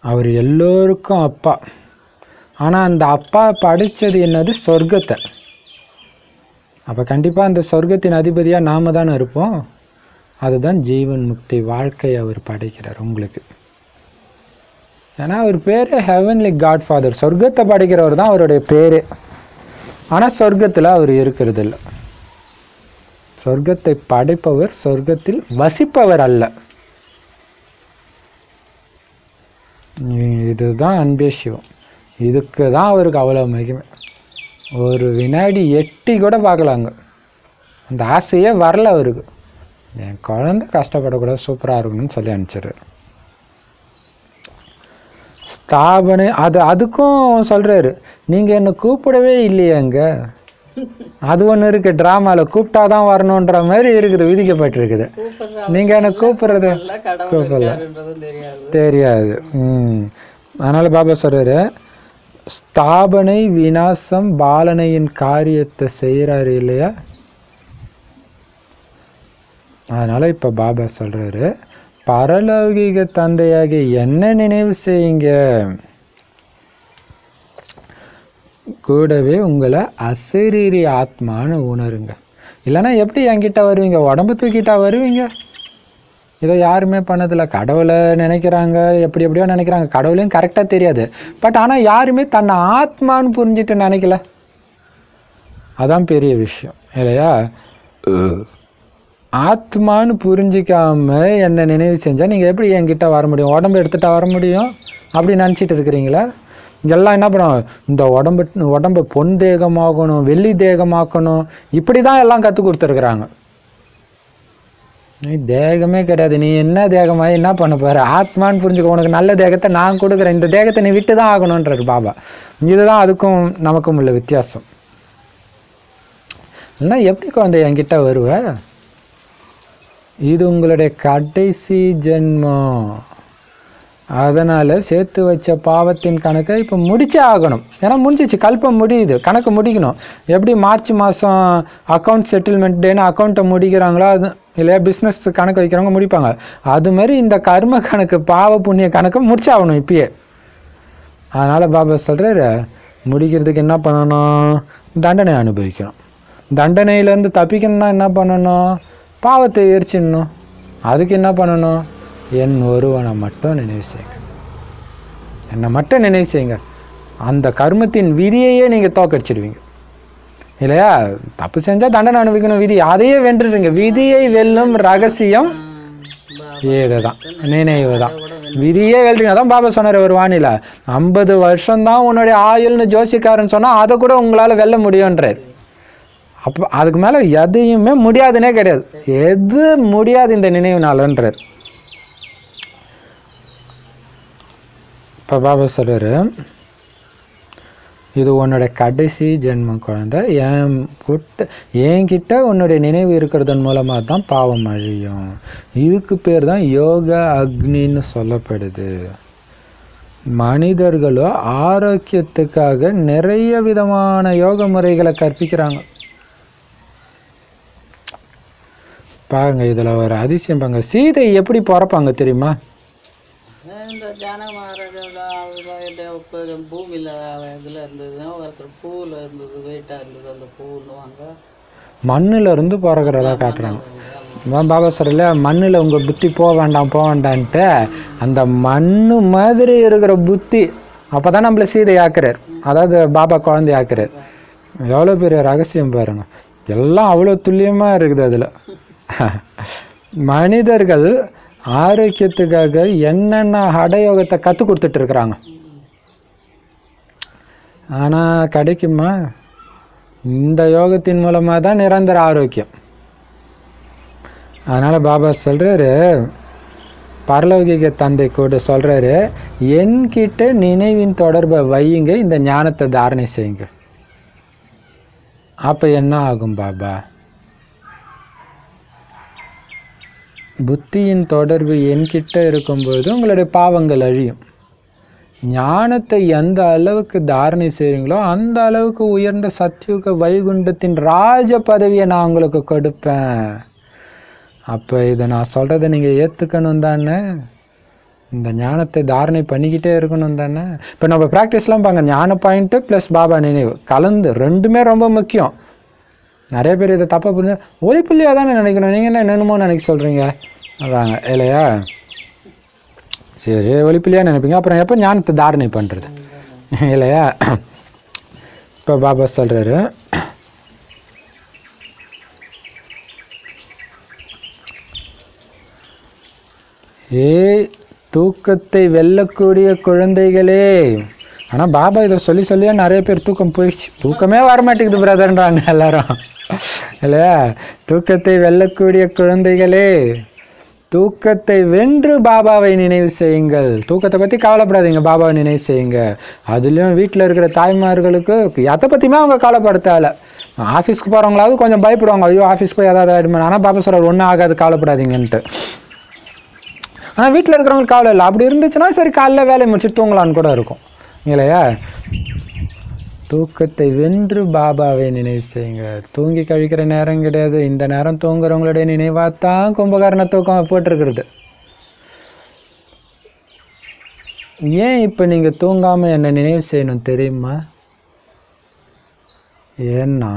அவர் எல்லோருக்கும் அப்பா. ஆனா அந்த அப்பா படைச்சது என்னது? சொர்க்கத்தை. அப்ப கண்டிப்பா அந்த சொர்க்கத்தின் அதிபதியா நாம தானே இருப்போம். அதுதான் ஜீவன் முக்தி வாழ்க்கை அவர் படைக்கிறார் உங்களுக்கு. ஏன்னா அவர் பேரு ஹெவன்லி காட் ஃபாதர், சொர்க்கத்தை படைக்கிறவர் தான் அவருடைய பேரு. ஆனா சொர்க்கத்துல அவர் இருக்கிறது இல்லை. சொர்க்கத்தை படைப்பவர், சொர்க்கத்தில் வசிப்பவர் அல்ல. இதுதான் அன்பே சிவம். இதுக்கு தான் அவருக்கு அவ்வளவு மகிமை. ஒரு வினாடி எட்டி கூட பார்க்கலாங்க, அந்த ஆசையே வரல அவருக்கு. என் குழந்தை கஷ்டப்படக்கூடாது, சூப்பராக இருக்கணும்னு சொல்லி அனுப்பிச்சிடுறாரு. ஸ்தாபனை அதுக்கும் சொல்றாரு, நீங்க என்ன கூப்பிடவே இல்லையாங்க. அது ஒண்ணு இருக்கு, டிராமால கூப்பிட்டாதான் வரணும்ன்ற மாதிரி இருக்குது, விதிக்கப்பட்டிருக்குது. நீங்க என்ன கூப்பிடுறது கூப்பிடல தெரியாது. அதனால பாபா சொல்றாரு, ஸ்தாபனை விநாசம் பாலனையின் காரியத்தை செய்யறாரு இல்லையா? அதனால இப்ப பாபா சொல்றாரு, பரலௌகிக தந்தையாக என்ன நினைவு செய்யுங்க, கூடவே உங்களை அசரீரி ஆத்மான்னு உணருங்க. இல்லைன்னா எப்படி என்கிட்ட வருவீங்க? உடம்பு தூக்கிட்டா வருவீங்க. இதை யாருமே பண்ணதில்ல. கடவுளை நினைக்கிறாங்க, எப்படி எப்படியோ நினைக்கிறாங்க, கடவுளையும் கரெக்டா தெரியாது. பட் ஆனா யாருமே தன்னை ஆத்மான்னு புரிஞ்சுட்டு நினைக்கல. அதான் பெரிய விஷயம் இல்லையா? ஆத்மான்னு புரிஞ்சிக்காம என்ன நினைவு செஞ்சால் நீங்கள் எப்படி என்கிட்ட வர முடியும்? உடம்பு எடுத்துகிட்டா வர முடியும்? அப்படி நினச்சிட்டு இருக்கிறீங்களா? எல்லாம் என்ன பண்ணுவோம், இந்த உடம்பை பொன் தேகமாகணும், வெள்ளி தேகமாக்கணும், இப்படி தான் எல்லாம் கற்றுக் கொடுத்துருக்குறாங்க. நீ தேகமே கிடையாது, நீ என்ன தேகமாக என்ன பண்ண போகிற? ஆத்மான்னு புரிஞ்சுக்க, உனக்கு நல்ல தேகத்தை நான் கொடுக்குறேன், இந்த தேகத்தை நீ விட்டு தான் ஆகணுன்றாரு பாபா. இதுதான் அதுக்கும் நமக்கும் உள்ள வித்தியாசம். இல்லைன்னா எப்படி குழந்தை என்கிட்ட வருவ? இது உங்களுடைய கடைசி ஜென்மம். அதனால் சேர்த்து வச்ச பாவத்தின் கணக்கை இப்போ முடிச்சே ஆகணும். ஏன்னா முடிஞ்சிச்சு, கல்பம் முடியுது, கணக்கு முடிக்கணும். எப்படி மார்ச் மாதம் அக்கௌண்ட் செட்டில்மெண்ட் டேன்னு அக்கௌண்ட்டை முடிக்கிறாங்களோ, அது இல்லையா பிஸ்னஸ் கணக்கு வைக்கிறவங்க முடிப்பாங்க, அது மாதிரி இந்த கர்ம கணக்கு பாவ புண்ணிய கணக்கு முடிச்சாகணும் இப்பயே. அதனால் பாபா சொல்கிறாரு, முடிக்கிறதுக்கு என்ன பண்ணணும்? தண்டனை அனுபவிக்கணும். தண்டனையிலேருந்து தப்பிக்கணும்னா என்ன பண்ணணும்? பாவத்தை எரிச்சிடணும். அதுக்கு என்ன பண்ணணும்? என் ஒருவனை மட்டும் நினைவு செய்யுங்க, என்னை மட்டும் நினைவு செய்யுங்க. அந்த கர்மத்தின் விதியையே நீங்கள் தோக்கடிச்சிடுவீங்க இல்லையா? தப்பு செஞ்சால் தண்டனை அனுபவிக்கணும், விதி, அதையே வென்றுடுங்க. விதியை வெல்லும் ரகசியம் இதுதான், நினைவு தான். விதியே வெல்றீங்க. அதான் பாபா சொன்னார் ஒரு வானிலை, 50 வருஷம்தான் உன்னுடைய ஆயுள்னு ஜோசிக்காரன் சொன்னால் அதை கூட உங்களால் வெல்ல முடியுன்றார். அப்போ அதுக்கு மேலே எதையுமே முடியாதுன்னே கிடையாது. எது முடியாது இந்த நினைவுனாலன்றார். இப்போ பாபா சொல்றாரு, இது உன்னோட கடைசி ஜென்மம் குழந்தை. என்கிட்ட உன்னுடைய நினைவு இருக்கிறதன் மூலமாக தான் பாவம் அழியும். இதுக்கு பேர் தான் யோக அக்னின்னு சொல்லப்படுது. மனிதர்களோ ஆரோக்கியத்துக்காக நிறைய விதமான யோக முறைகளை கற்பிக்கிறாங்க. பாருங்க, இதுல ஒரு அதிசயம் பாருங்க. சீதை எப்படி பிறப்பாங்க தெரியுமா? இந்த ஜனக மகாராஜா பூமியில இதுல இருந்தது, ஒருத்தர் பூவில் இருந்தது, வெயிட்டா இருந்தது, அந்த பூன்னுவாங்க, மண்ணுல இருந்து பிறகுறதா காட்டுறாங்க. பாபா சொல்லல, மண்ணுல உங்க புத்தி போக வேண்டான்ட்டு அந்த மண்ணு மாதிரி இருக்கிற புத்தி அப்பதான் நம்மள சீதை ஆக்குறார். அதாவது பாபா குழந்தை ஆக்குறார். எவ்வளவு பெரிய ரகசியம் பாருங்க. எல்லாம் அவ்வளவு துல்லியமா இருக்குது அதுல. மனிதர்கள் ஆரோக்கியத்துக்காக என்னென்ன ஹடயோகத்தை கற்றுக் கொடுத்துட்டு இருக்கிறாங்க. ஆனால் கிடைக்குமா? இந்த யோகத்தின் மூலமாக தான் நிரந்தர ஆரோக்கியம். அதனால் பாபா சொல்கிறாரு, பரலௌகிக தந்தை கூட சொல்கிறாரு, என்கிட்ட நினைவின் தொடர்பை வையுங்க, இந்த ஞானத்தை தாரணை செய்யுங்க. அப்போ என்ன ஆகும் பாபா? புத்தியின் தொடர்பு என்கிட்ட இருக்கும்போது உங்களுடைய பாவங்கள் அழியும். ஞானத்தை எந்த அளவுக்கு தாரணை செய்கிறீங்களோ அந்த அளவுக்கு உயர்ந்த சத்யுக வைகுண்டத்தின் ராஜ பதவியை நான் உங்களுக்கு கொடுப்பேன். அப்போ இதை நான் சொல்கிறத நீங்கள் ஏற்றுக்கணும் தானே? இந்த ஞானத்தை தாரணை பண்ணிக்கிட்டே இருக்கணும் தானே? இப்போ நம்ம ப்ராக்டிஸ்லாம் பாங்க, ஞான பாயிண்ட்டு ப்ளஸ் பாபா நினைவு கலந்து ரெண்டுமே ரொம்ப முக்கியம். நிறைய பேர் இதை தப்பாக புரிஞ்சு ஒளிப்புள்ளியாக தானே நினைக்கணும், நீங்கள் என்ன என்னென்னமோ நினைக்க சொல்கிறீங்க அதாங்க இல்லையா? சரி, ஒளிப்புள்ளியாக நினைப்பீங்க, அப்புறம் எப்போ ஞானத்தை தாரணை பண்ணுறது இல்லையா? இப்போ பாபா சொல்கிறாரு, தூக்கத்தை வெல்லக்கூடிய குழந்தைகளே. ஆனால் பாபா இதை சொல்லி சொல்லியே நிறைய பேர் தூக்கம் போயிடுச்சு. தூக்கமே வரமாட்டேங்குது பிரதர்ன்றாங்க எல்லாரும் இல்லையா? தூக்கத்தை வெல்லக்கூடிய குழந்தைகளே, தூக்கத்தை வென்று பாபாவை நினைவு செய்யுங்கள். தூக்கத்தை பற்றி கவலைப்படாதீங்க, பாபாவை நினைவு செய்யுங்க. அதுலேயும் வீட்டில் இருக்கிற தாய்மார்களுக்கு எதை பற்றியுமே அவங்க கவலைப்படுத்தால. ஆஃபீஸ்க்கு போகிறவங்களாவது கொஞ்சம் பயப்படுவாங்க, ஐயோ ஆஃபீஸ் போய் ஏதாவது ஆகிடுமே. ஆனால் பாபா சொல்கிறார், ஒன்றும் ஆகாது, கவலைப்படாதீங்கன்ட்டு. ஆனால் வீட்டில் இருக்கிறவங்களுக்கு கவலை இல்லை. அப்படி இருந்துச்சுன்னா சரி, காலைல வேலையை முடிச்சுட்டு தூங்கலான்னு கூட இருக்கும் இல்லையா? தூக்கத்தை வென்று பாபாவை நினைவு செய்யுங்க. தூங்கி கழிக்கிற நேரம் கிடையாது, இந்த நேரம் தூங்குறவங்களுடைய நினைவாத்தான் கும்பகர்ண தூக்கம் போட்டிருக்கிறது. ஏன் இப்போ நீங்கள் தூங்காமல் என்னை நினைவு செய்யணும் தெரியுமா? ஏன்னா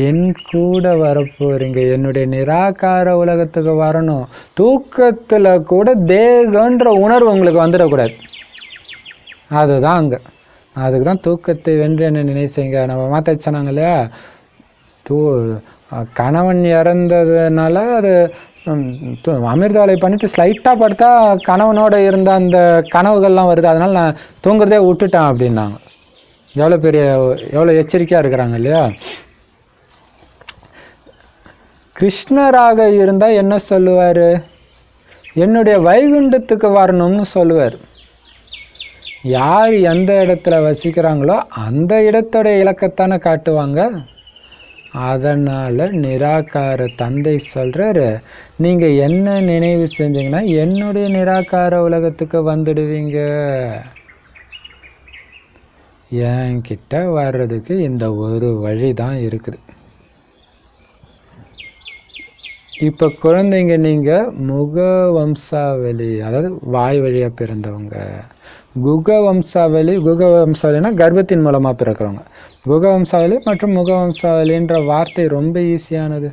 என் கூட வரப்போறீங்க, என்னுடைய நிராகார உலகத்துக்கு வரணும். தூக்கத்தில் கூட தேகன்ற உணர்வு உங்களுக்கு வந்துடக்கூடாது. அதுதான் அங்கே. அதுக்கு தான் தூக்கத்தை வென்று என்ன நினைவு செய்யுங்க. நம்ம மாத்தாச்சு சொன்னாங்க இல்லையா? கணவன் இறந்ததுனால அது அமிர்தவலை பண்ணிட்டு ஸ்லைட்டாக படுத்தா கணவனோட இருந்த அந்த கனவுகள்லாம் வருது, அதனால நான் தூங்குறதே விட்டுட்டேன் அப்படின்னாங்க. எவ்வளோ எச்சரிக்கையாக இருக்கிறாங்க இல்லையா? கிருஷ்ணராக இருந்தால் என்ன சொல்லுவார்? என்னுடைய வைகுண்டத்துக்கு வரணும்னு சொல்லுவார். யார் எந்த இடத்துல வசிக்கிறாங்களோ அந்த இடத்தோட இலக்கத்தானே காட்டுவாங்க. அதனால் நிராகார தந்தை சொல்கிறாரு, நீங்கள் என்ன நினைவு செஞ்சீங்கன்னா என்னுடைய நிராகார உலகத்துக்கு வந்துடுவீங்க. என்கிட்ட வர்றதுக்கு இந்த ஒரு வழி தான் இருக்குது. இப்போ குழந்தைங்க, நீங்கள் முக வம்சாவளி, அதாவது வாய் வழியாக பிறந்தவங்க. குக வம்சாவளினா கர்ப்பத்தின் மூலமாக பிறக்கிறவங்க. குகவம்சாவளி மற்றும் முகவம்சாவளின்ற வார்த்தை ரொம்ப ஈஸியானது.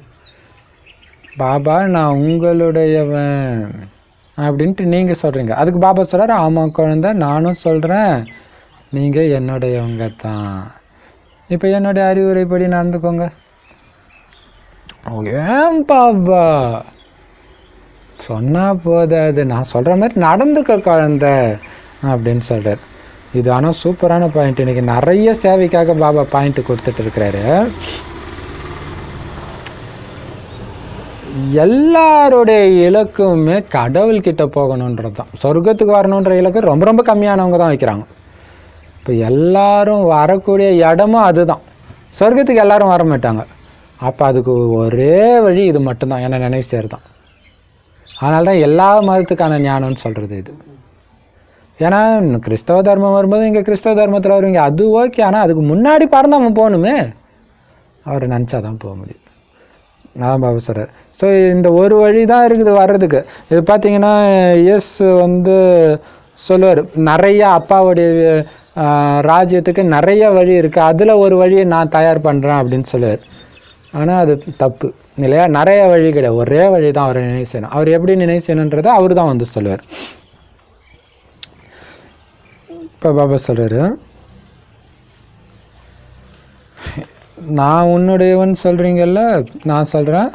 பாபா நான் உங்களுடையவன் அப்படின்ட்டு நீங்கள் சொல்கிறீங்க. அதுக்கு பாபா சொல்கிறார், ஆமாம் குழந்தை, நானும் சொல்கிறேன், நீங்கள் என்னுடையவங்க தான். இப்போ என்னுடைய அறிவுரைப்படி நடந்துக்கோங்க. ஏன் பாபா சொன்னால் போதாது, நான் சொல்கிற மாதிரி நடந்துக்க குழந்தை அப்படின்னு சொல்கிறார். இது ஆனால் சூப்பரான பாயிண்ட். இன்னைக்கு நிறைய சேவைக்காக பாபா பாயிண்ட் கொடுத்துட்டு இருக்கிறாரு. எல்லாருடைய இலக்குமே கடவுள்கிட்ட போகணுன்றது தான். சொர்க்கத்துக்கு வரணுன்ற இலக்கு ரொம்ப ரொம்ப கம்மியானவங்க தான் வைக்கிறாங்க. இப்போ எல்லாரும் வரக்கூடிய இடமும் அதுதான். சொர்க்கத்துக்கு எல்லாரும் வர மாட்டாங்க. அப்போ அதுக்கு ஒரே வழி இது மட்டும்தான், என்ன நினைவு செய்யறதான். அதனால தான் எல்லா மதத்துக்கான ஞானம்னு சொல்கிறது இது. ஏன்னா கிறிஸ்தவ தர்மம் வரும்போது இங்கே கிறிஸ்தவ தர்மத்தில் வருவீங்க, அது ஓகே. ஆனால் அதுக்கு முன்னாடி பறந்து அவன் போகணுமே, அவர் நினச்சாதான் போக முடியும். அதான் பாபா சொல்கிறார். ஸோ இந்த ஒரு வழி தான் இருக்குது வர்றதுக்கு. இது பார்த்தீங்கன்னா சொல்லுவார், நிறைய அப்பாவுடைய ராஜ்யத்துக்கு நிறைய வழி இருக்குது, அதில் ஒரு வழியை நான் தயார் பண்ணுறேன் அப்படின்னு சொல்லுவார். ஆனால் அது தப்பு இல்லையா? நிறைய வழி கிடையாது, ஒரே வழி தான் அவரை நினைவு செய்யணும். அவர் எப்படி நினைவு செய்யணுன்றதை அவர் தான் சொல்லுவார். இப்போ பாபா சொல்கிறாரு, நான் உன்னுடையவன் சொல்கிறீங்கல்ல, நான் சொல்கிறேன்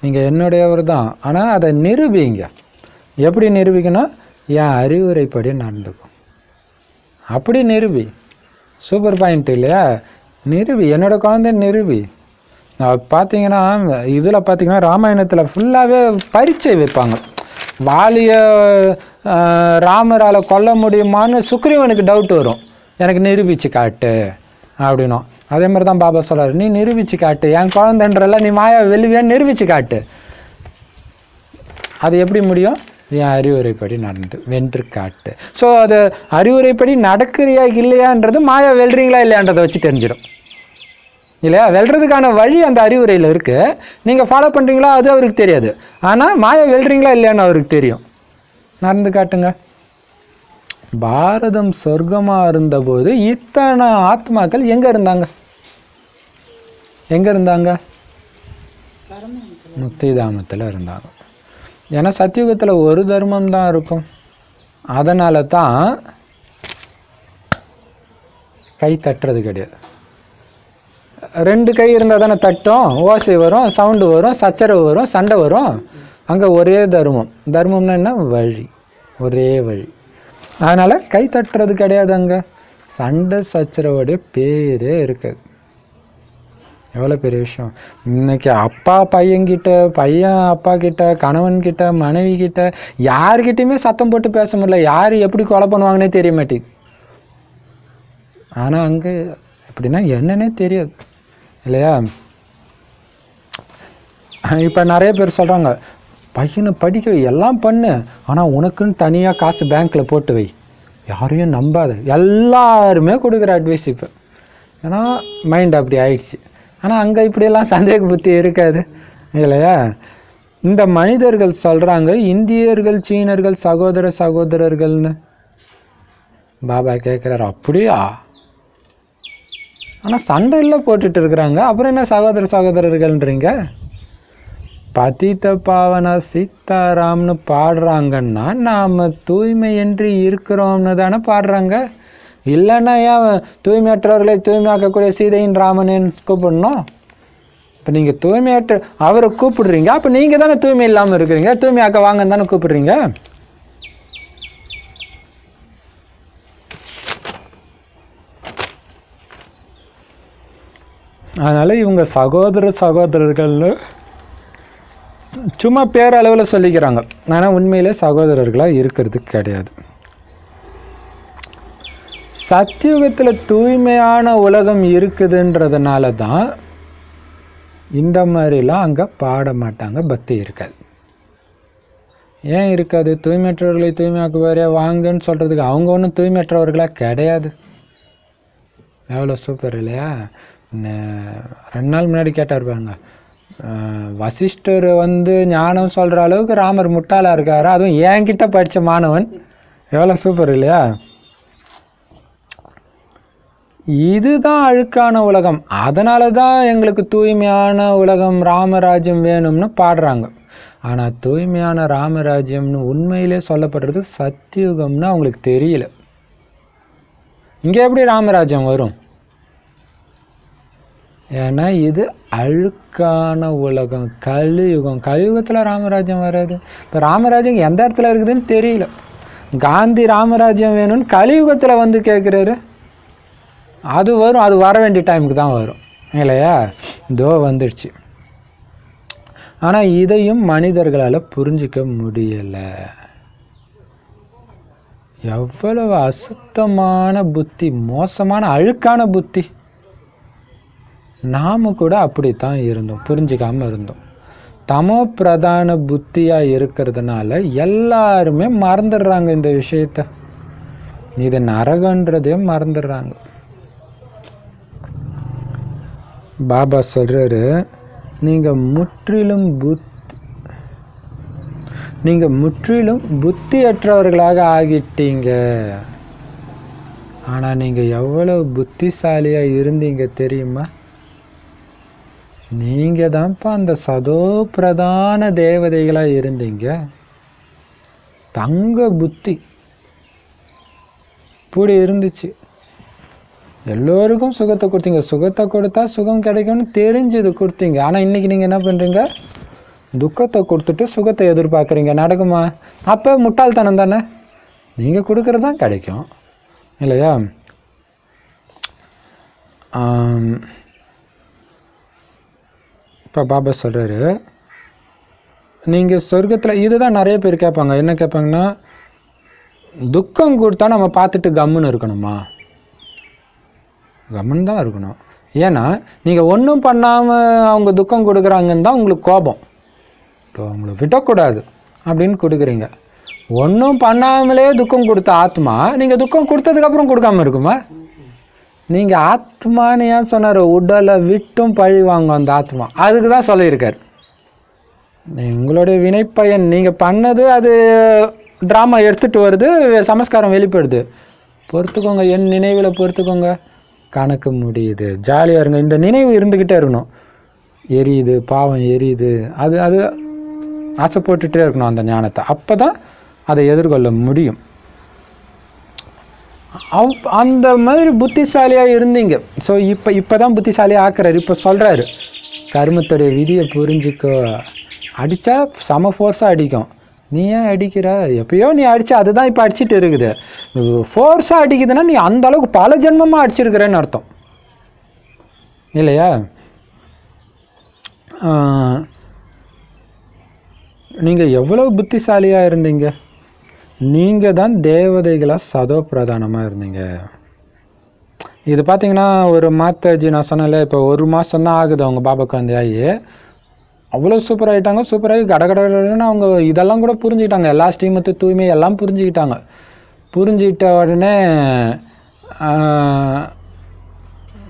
நீங்கள் என்னுடையவர் தான். ஆனால் அதை நிரூபிங்க. எப்படி நிரூபிக்கணும்? என் அறிவுரைப்படி நடந்துக்கும். அப்படி நிரூபி. சூப்பர் பாயிண்ட் இல்லையா? நிரூபி, என்னோட குழந்தை நிரூபி. பார்த்தீங்கன்னா இதில் பார்த்தீங்கன்னா ராமாயணத்தில் ஃபுல்லாகவே பரீட்சை வைப்பாங்க. வாலிய ராமரால் கொல்ல முடியுமான்னு சுக்ரீவனுக்கு டவுட் வரும், எனக்கு நிரூபிச்சு காட்டு அப்படின்னும். அதே மாதிரி தான் பாபா சொல்கிறார், நீ நிரூபிச்சு காட்டு, என் குழந்தைன்றல நீ மாயா வெளிவேன்னு நிரூபிச்சு காட்டு. அது எப்படி முடியும்? என் அறிவுரைப்படி நடந்து வென்று காட்டு. ஸோ அது அறிவுரைப்படி நடக்கிறியா இல்லையான்றது மாயா வெல்றீங்களா இல்லையான்றதை வச்சு தெரிஞ்சிடும் இல்லையா? வெல்றதுக்கான வழி அந்த அறிவுரையில் இருக்குது. நீங்கள் ஃபாலோ பண்ணுறீங்களா அது அவருக்கு தெரியாது. ஆனால் மாயா வெல்றீங்களா இல்லையான்னு அவருக்கு தெரியும். நடந்து காட்டுங்க. பாரதம் சொர்க்கமாக இருந்தபோது இத்தனை ஆத்மாக்கள் எங்கே இருந்தாங்க? முக்திதாமத்தில் இருந்தாங்க. ஏன்னா சத்தியுகத்தில் ஒரு தர்மம் தான் இருக்கும். அதனால தான் கை தட்டுறது கிடையாது. ரெண்டு கை இருந்தால் தானே தட்டும், ஓசை வரும், சவுண்டு வரும், சச்சரவு வரும், சண்டை வரும். அங்கே ஒரே தர்மம்னா என்ன? வழி, ஒரே வழி. அதனால் கை தட்டுறது கிடையாது. அங்கே சண்டை சச்சரவோடைய பேரே இருக்காது. எவ்வளோ பெரிய விஷயம். இன்னைக்கு அப்பா பையன்கிட்ட, பையன் அப்பா கிட்ட, கணவன்கிட்ட, மனைவி கிட்ட, யார்கிட்டையுமே சத்தம் போட்டு பேச முடியல. யார் எப்படி கொலை பண்ணுவாங்கன்னே தெரிய மாட்டேங்குது. ஆனால் அங்கே எப்படின்னா என்னன்னே தெரியாது இல்லையா? இப்போ நிறைய பேர் சொல்கிறாங்க, பையனை படிக்க எல்லாம் பண்ணு, ஆனால் உனக்குன்னு தனியாக காசு பேங்க்கில் போட்டு வை, யாரையும் நம்பாத. எல்லாருமே கொடுக்குற அட்வைஸ் இப்போ. ஏன்னா மைண்ட் அப்படி ஆயிடுச்சு. ஆனால் அங்கே இப்படியெல்லாம் சந்தேக புத்தி இருக்காது இல்லையா? இந்த மனிதர்கள் சொல்கிறாங்க இந்தியர்கள் சீனர்கள் சகோதரர்கள்னு. பாபா கேட்குறாரு, அப்படியா? ஆனால் சண்டையில் போட்டுட்டு இருக்கிறாங்க, அப்புறம் என்ன சகோதரர்கள்ன்றீங்க? பதித்த பாவனா சீதாராம்னு பாடுறாங்கன்னா நாம் தூய்மையின்றி இருக்கிறோம்னு தானே பாடுறாங்க. இல்லைன்னா ஏன் தூய்மையற்றவர்களை தூய்மையாக்கக்கூடிய சீதையின் ராமனின் கூப்பிடணும்? இப்போ நீங்கள் தூய்மையற்ற அவரை கூப்பிடுறீங்க, அப்போ நீங்கள் தானே தூய்மை இல்லாமல் இருக்கிறீங்க, தூய்மையாக்க வாங்கன்னு தானே கூப்பிடுறீங்க. அதனால் இவங்க சகோதரர்கள்னு சும்மா பேரளவில் சொல்லிக்கிறாங்க, ஆனால் உண்மையிலே சகோதரர்களாக இருக்கிறது கிடையாது. சத்தியுகத்தில் தூய்மையான உலகம் இருக்குதுன்றதுனால தான் இந்த மாதிரிலாம் அங்கே பாட மாட்டாங்க, பக்தி இருக்காது. ஏன் இருக்காது? தூய்மையற்றவர்களை தூய்மையாக்குவாரே வாங்கன்னு சொல்கிறதுக்கு அவங்க ஒன்றும் தூய்மையற்றவர்களாக கிடையாது. எவ்வளோ சூப்பர் இல்லையா? 2 நாள் முன்னாடி கேட்டார் பாருங்க, வசிஷ்டர் ஞானம் சொல்கிற அளவுக்கு ராமர் முட்டாளாக இருக்காரு, அதுவும் என்கிட்ட படித்த மாணவன். எவ்வளோ சூப்பர் இல்லையா? இதுதான் அழுக்கான உலகம், அதனால தான் எங்களுக்கு தூய்மையான உலகம் ராமராஜ்யம் வேணும்னு பாடுறாங்க. ஆனால் தூய்மையான ராமராஜ்யம்னு உண்மையிலே சொல்லப்படுறது சத்தியுகம்னு அவங்களுக்கு தெரியல. இங்கே எப்படி ராமராஜ்யம் வரும்? ஏன்னா இது அழுக்கான உலகம், கலியுகம். கலியுகத்தில் ராமராஜ்யம் வராது. இப்போ ராமராஜ்யம் எந்த இடத்துல இருக்குதுன்னு தெரியல. காந்தி ராமராஜ்யம் வேணும்னு கலியுகத்தில் கேட்குறாரு. அது வரும், அது வர வேண்டிய டைமுக்கு தான் வரும் இல்லையா? இதோ வந்துடுச்சு. ஆனால் இதையும் மனிதர்களால் புரிஞ்சிக்க முடியலை. எவ்வளவு அசுத்தமான புத்தி, மோசமான அழுக்கான புத்தி. நாம கூட அப்படித்தான் இருந்தோம், புரிஞ்சிக்காம இருந்தோம். தமோ பிரதான புத்தியாக இருக்கிறதுனால எல்லாருமே மறந்துடுறாங்க இந்த விஷயத்த. இது நரகன்றதே மறந்துடுறாங்க. பாபா சொல்றாரு, நீங்கள் முற்றிலும் புத்தியற்றவர்களாக ஆகிட்டீங்க. ஆனால் நீங்கள் எவ்வளவு புத்திசாலியாக இருந்தீங்க தெரியுமா? நீங்கள் தான்ப்பா அந்த சதோ பிரதான தேவதைகளாக இருந்தீங்க. தங்க புத்தி இப்படி இருந்துச்சு. எல்லோருக்கும் சுகத்தை கொடுத்தீங்க, சுகத்தை கொடுத்தா சுகம் கிடைக்கும்னு தெரிஞ்சது கொடுத்தீங்க. ஆனால் இன்னைக்கு நீங்கள் என்ன பண்ணுறீங்க? துக்கத்தை கொடுத்துட்டு சுகத்தை எதிர்பார்க்குறீங்க. நடக்குமா? அப்போ முட்டாள்தனம் தானே. நீங்கள் கொடுக்கறது தான் கிடைக்கும் இல்லையா? இப்போ பாபா சொல்கிறாரு, நீங்கள் சொர்க்கத்தில் இதுதான் நிறைய பேர் கேட்பாங்க. என்ன கேட்பாங்கன்னா, துக்கம் கொடுத்தா நம்ம பார்த்துட்டு கம்முன்னு இருக்கணுமா? கம்முன்னு தான் இருக்கணும். ஏன்னா நீங்கள் ஒன்றும் பண்ணாமல் அவங்க துக்கம் கொடுக்குறாங்கன்னு தான் உங்களுக்கு கோபம். இப்போ அவங்கள விடக்கூடாது அப்படின்னு கொடுக்குறீங்க. ஒன்றும் பண்ணாமலே துக்கம் கொடுத்த ஆத்மா நீங்கள் துக்கம் கொடுத்ததுக்கப்புறம் கொடுக்காம இருக்குமா? நீங்கள் ஆத்மான்னு ஏன் சொன்னார்? உடலை விட்டும் பழி வாங்க அந்த ஆத்மா. அதுக்கு தான் சொல்லியிருக்கார். உங்களுடைய வினைப்பயன் நீங்கள் பண்ணது அது ட்ராமா எடுத்துகிட்டு வருது, சமஸ்காரம் வெளிப்படுது. பொறுத்துக்கோங்க, என் நினைவில் பொறுத்துக்கோங்க. கணக்கு முடியுது, ஜாலியாக இருங்க. இந்த நினைவு இருந்துக்கிட்டே இருக்கணும். எரியுது, பாவம் எரியுது, அது அது ஆசை போட்டுகிட்டே இருக்கணும் அந்த ஞானத்தை. அப்போ தான் அதை எதிர்கொள்ள முடியும். அந்த மாதிரி புத்திசாலியாக இருந்தீங்க. ஸோ இப்போ தான் புத்திசாலியாக ஆக்குறாரு. இப்போ சொல்கிறாரு, கர்மத்துடைய விதியை புரிஞ்சுக்கோ. அடித்தா சம ஃபோர்ஸாக அடிக்கும். நீ ஏன் அடிக்கிற? எப்பயோ நீ அடிச்ச, அதுதான் இப்போ அடிச்சுட்டு இருக்குது. ஃபோர்ஸாக அடிக்குதுன்னா நீ அந்த அளவுக்கு பல ஜென்மமாக அடிச்சிருக்கிறேன்னு அர்த்தம் இல்லையா? நீங்கள் எவ்வளோ புத்திசாலியாக இருந்தீங்க. நீங்கள் தான் தேவதைகளாக சதோ பிரதானமாக இருந்தீங்க. இது பார்த்தீங்கன்னா ஒரு மாதாஜி, நான் சொன்னேன்ல, இப்போ 1 மாதம் தான் ஆகுது அவங்க பாபாக்கு ஆகி. அவ்வளோ சூப்பராகிட்டாங்க. சூப்பராகி கடகடன்னு அவங்க இதெல்லாம் கூட புரிஞ்சுக்கிட்டாங்க. எல்லா ஸ்ரீமத்து தூய்மை எல்லாம் புரிஞ்சுக்கிட்டாங்க. புரிஞ்சுக்கிட்ட உடனே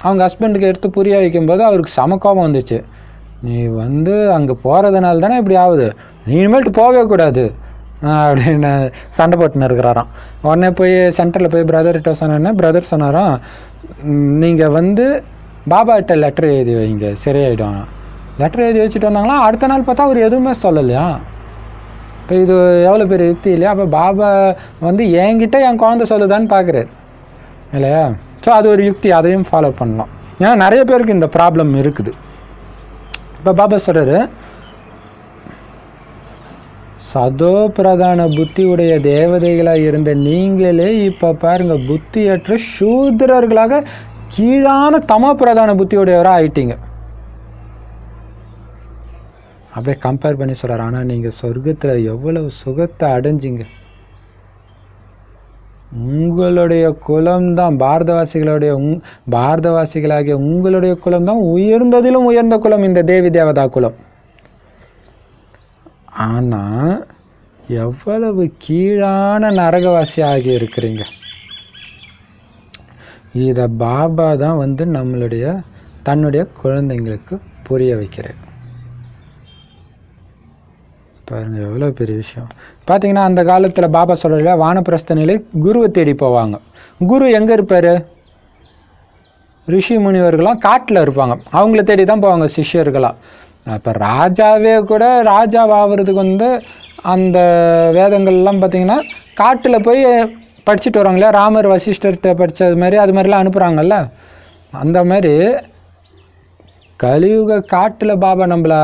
அவங்க ஹஸ்பண்டுக்கு எடுத்து புரிய வைக்கும்போது அவருக்கு செம கோபம் வந்துச்சு. நீ அங்கே போகிறதுனால தானே இப்படி ஆகுது, நீ இனிமேல்ட்டு போகவே கூடாது அப்படின்னு சண்டை போட்டுன்னு இருக்கிறாராம். உடனே போய் சென்டரில் போய் பிரதர்கிட்ட சொன்னேன்னா பிரதர் சொன்னாராம், நீங்கள் பாபாகிட்ட லெட்டர் எழுதி வைங்க, சரியாயிடும். லெட்டர் எழுதி வச்சுட்டு வந்தாங்களா. அடுத்த நாள் பார்த்தா அவர் எதுவுமே சொல்லலையா. இப்போ இது எவ்வளோ பெரிய யுக்தி இல்லையா? அப்போ பாபா என்கிட்ட என் குழந்தை சொல்லுதான்னு பார்க்குறாரு இல்லையா? ஸோ அது ஒரு யுக்தி, அதையும் ஃபாலோ பண்ணலாம். ஏன்னா நிறைய பேருக்கு இந்த ப்ராப்ளம் இருக்குது. இப்போ பாபா சொல்றாரு, சதோ பிரதான புத்தி உடைய தேவதைகளாக இருந்த நீங்களே இப்போ பாருங்க புத்தியற்ற சூத்திரர்களாக கீழான தமோ பிரதான புத்தியுடையவராக ஆயிட்டீங்க. அப்படியே கம்பேர் பண்ணி சொல்றாரு, ஆனால் நீங்கள் சொர்க்கத்தில் எவ்வளவு சுகத்தை அடைஞ்சிங்க. உங்களுடைய குலம்தான் பாரதவாசிகளாகிய உங்களுடைய குலம்தான் உயர்ந்ததிலும் உயர்ந்த குலம், இந்த தேவி தேவதா குலம். ஆனா எவ்வளவு கீழான நரகவாசி ஆகி இருக்கிறீங்க. இத பாபா தான் தன்னுடைய குழந்தைங்களுக்கு புரிய வைக்கிறார். பாருங்க எவ்வளவு பெரிய விஷயம். பாத்தீங்கன்னா அந்த காலத்துல பாபா சொல்ற வானப்பிரஸ்த நிலை குருவை தேடி போவாங்க. குரு எங்க இருப்பாரு? ரிஷி முனிவர்களாம் காட்டுல இருப்பாங்க, அவங்கள தேடி தான் போவாங்க சிஷ்யர்களா. இப்போ ராஜாவே கூட ராஜாவாகிறதுக்கு அந்த வேதங்கள்லாம் பார்த்தீங்கன்னா காட்டில் போய் படிச்சுட்டு வராங்க இல்லையா, ராமர் வசிஷ்டர்கிட்ட படித்தது மாதிரி அது மாதிரிலாம் அனுப்புகிறாங்கல்ல. அந்த மாதிரி கலியுக காட்டில் பாபா நம்மளை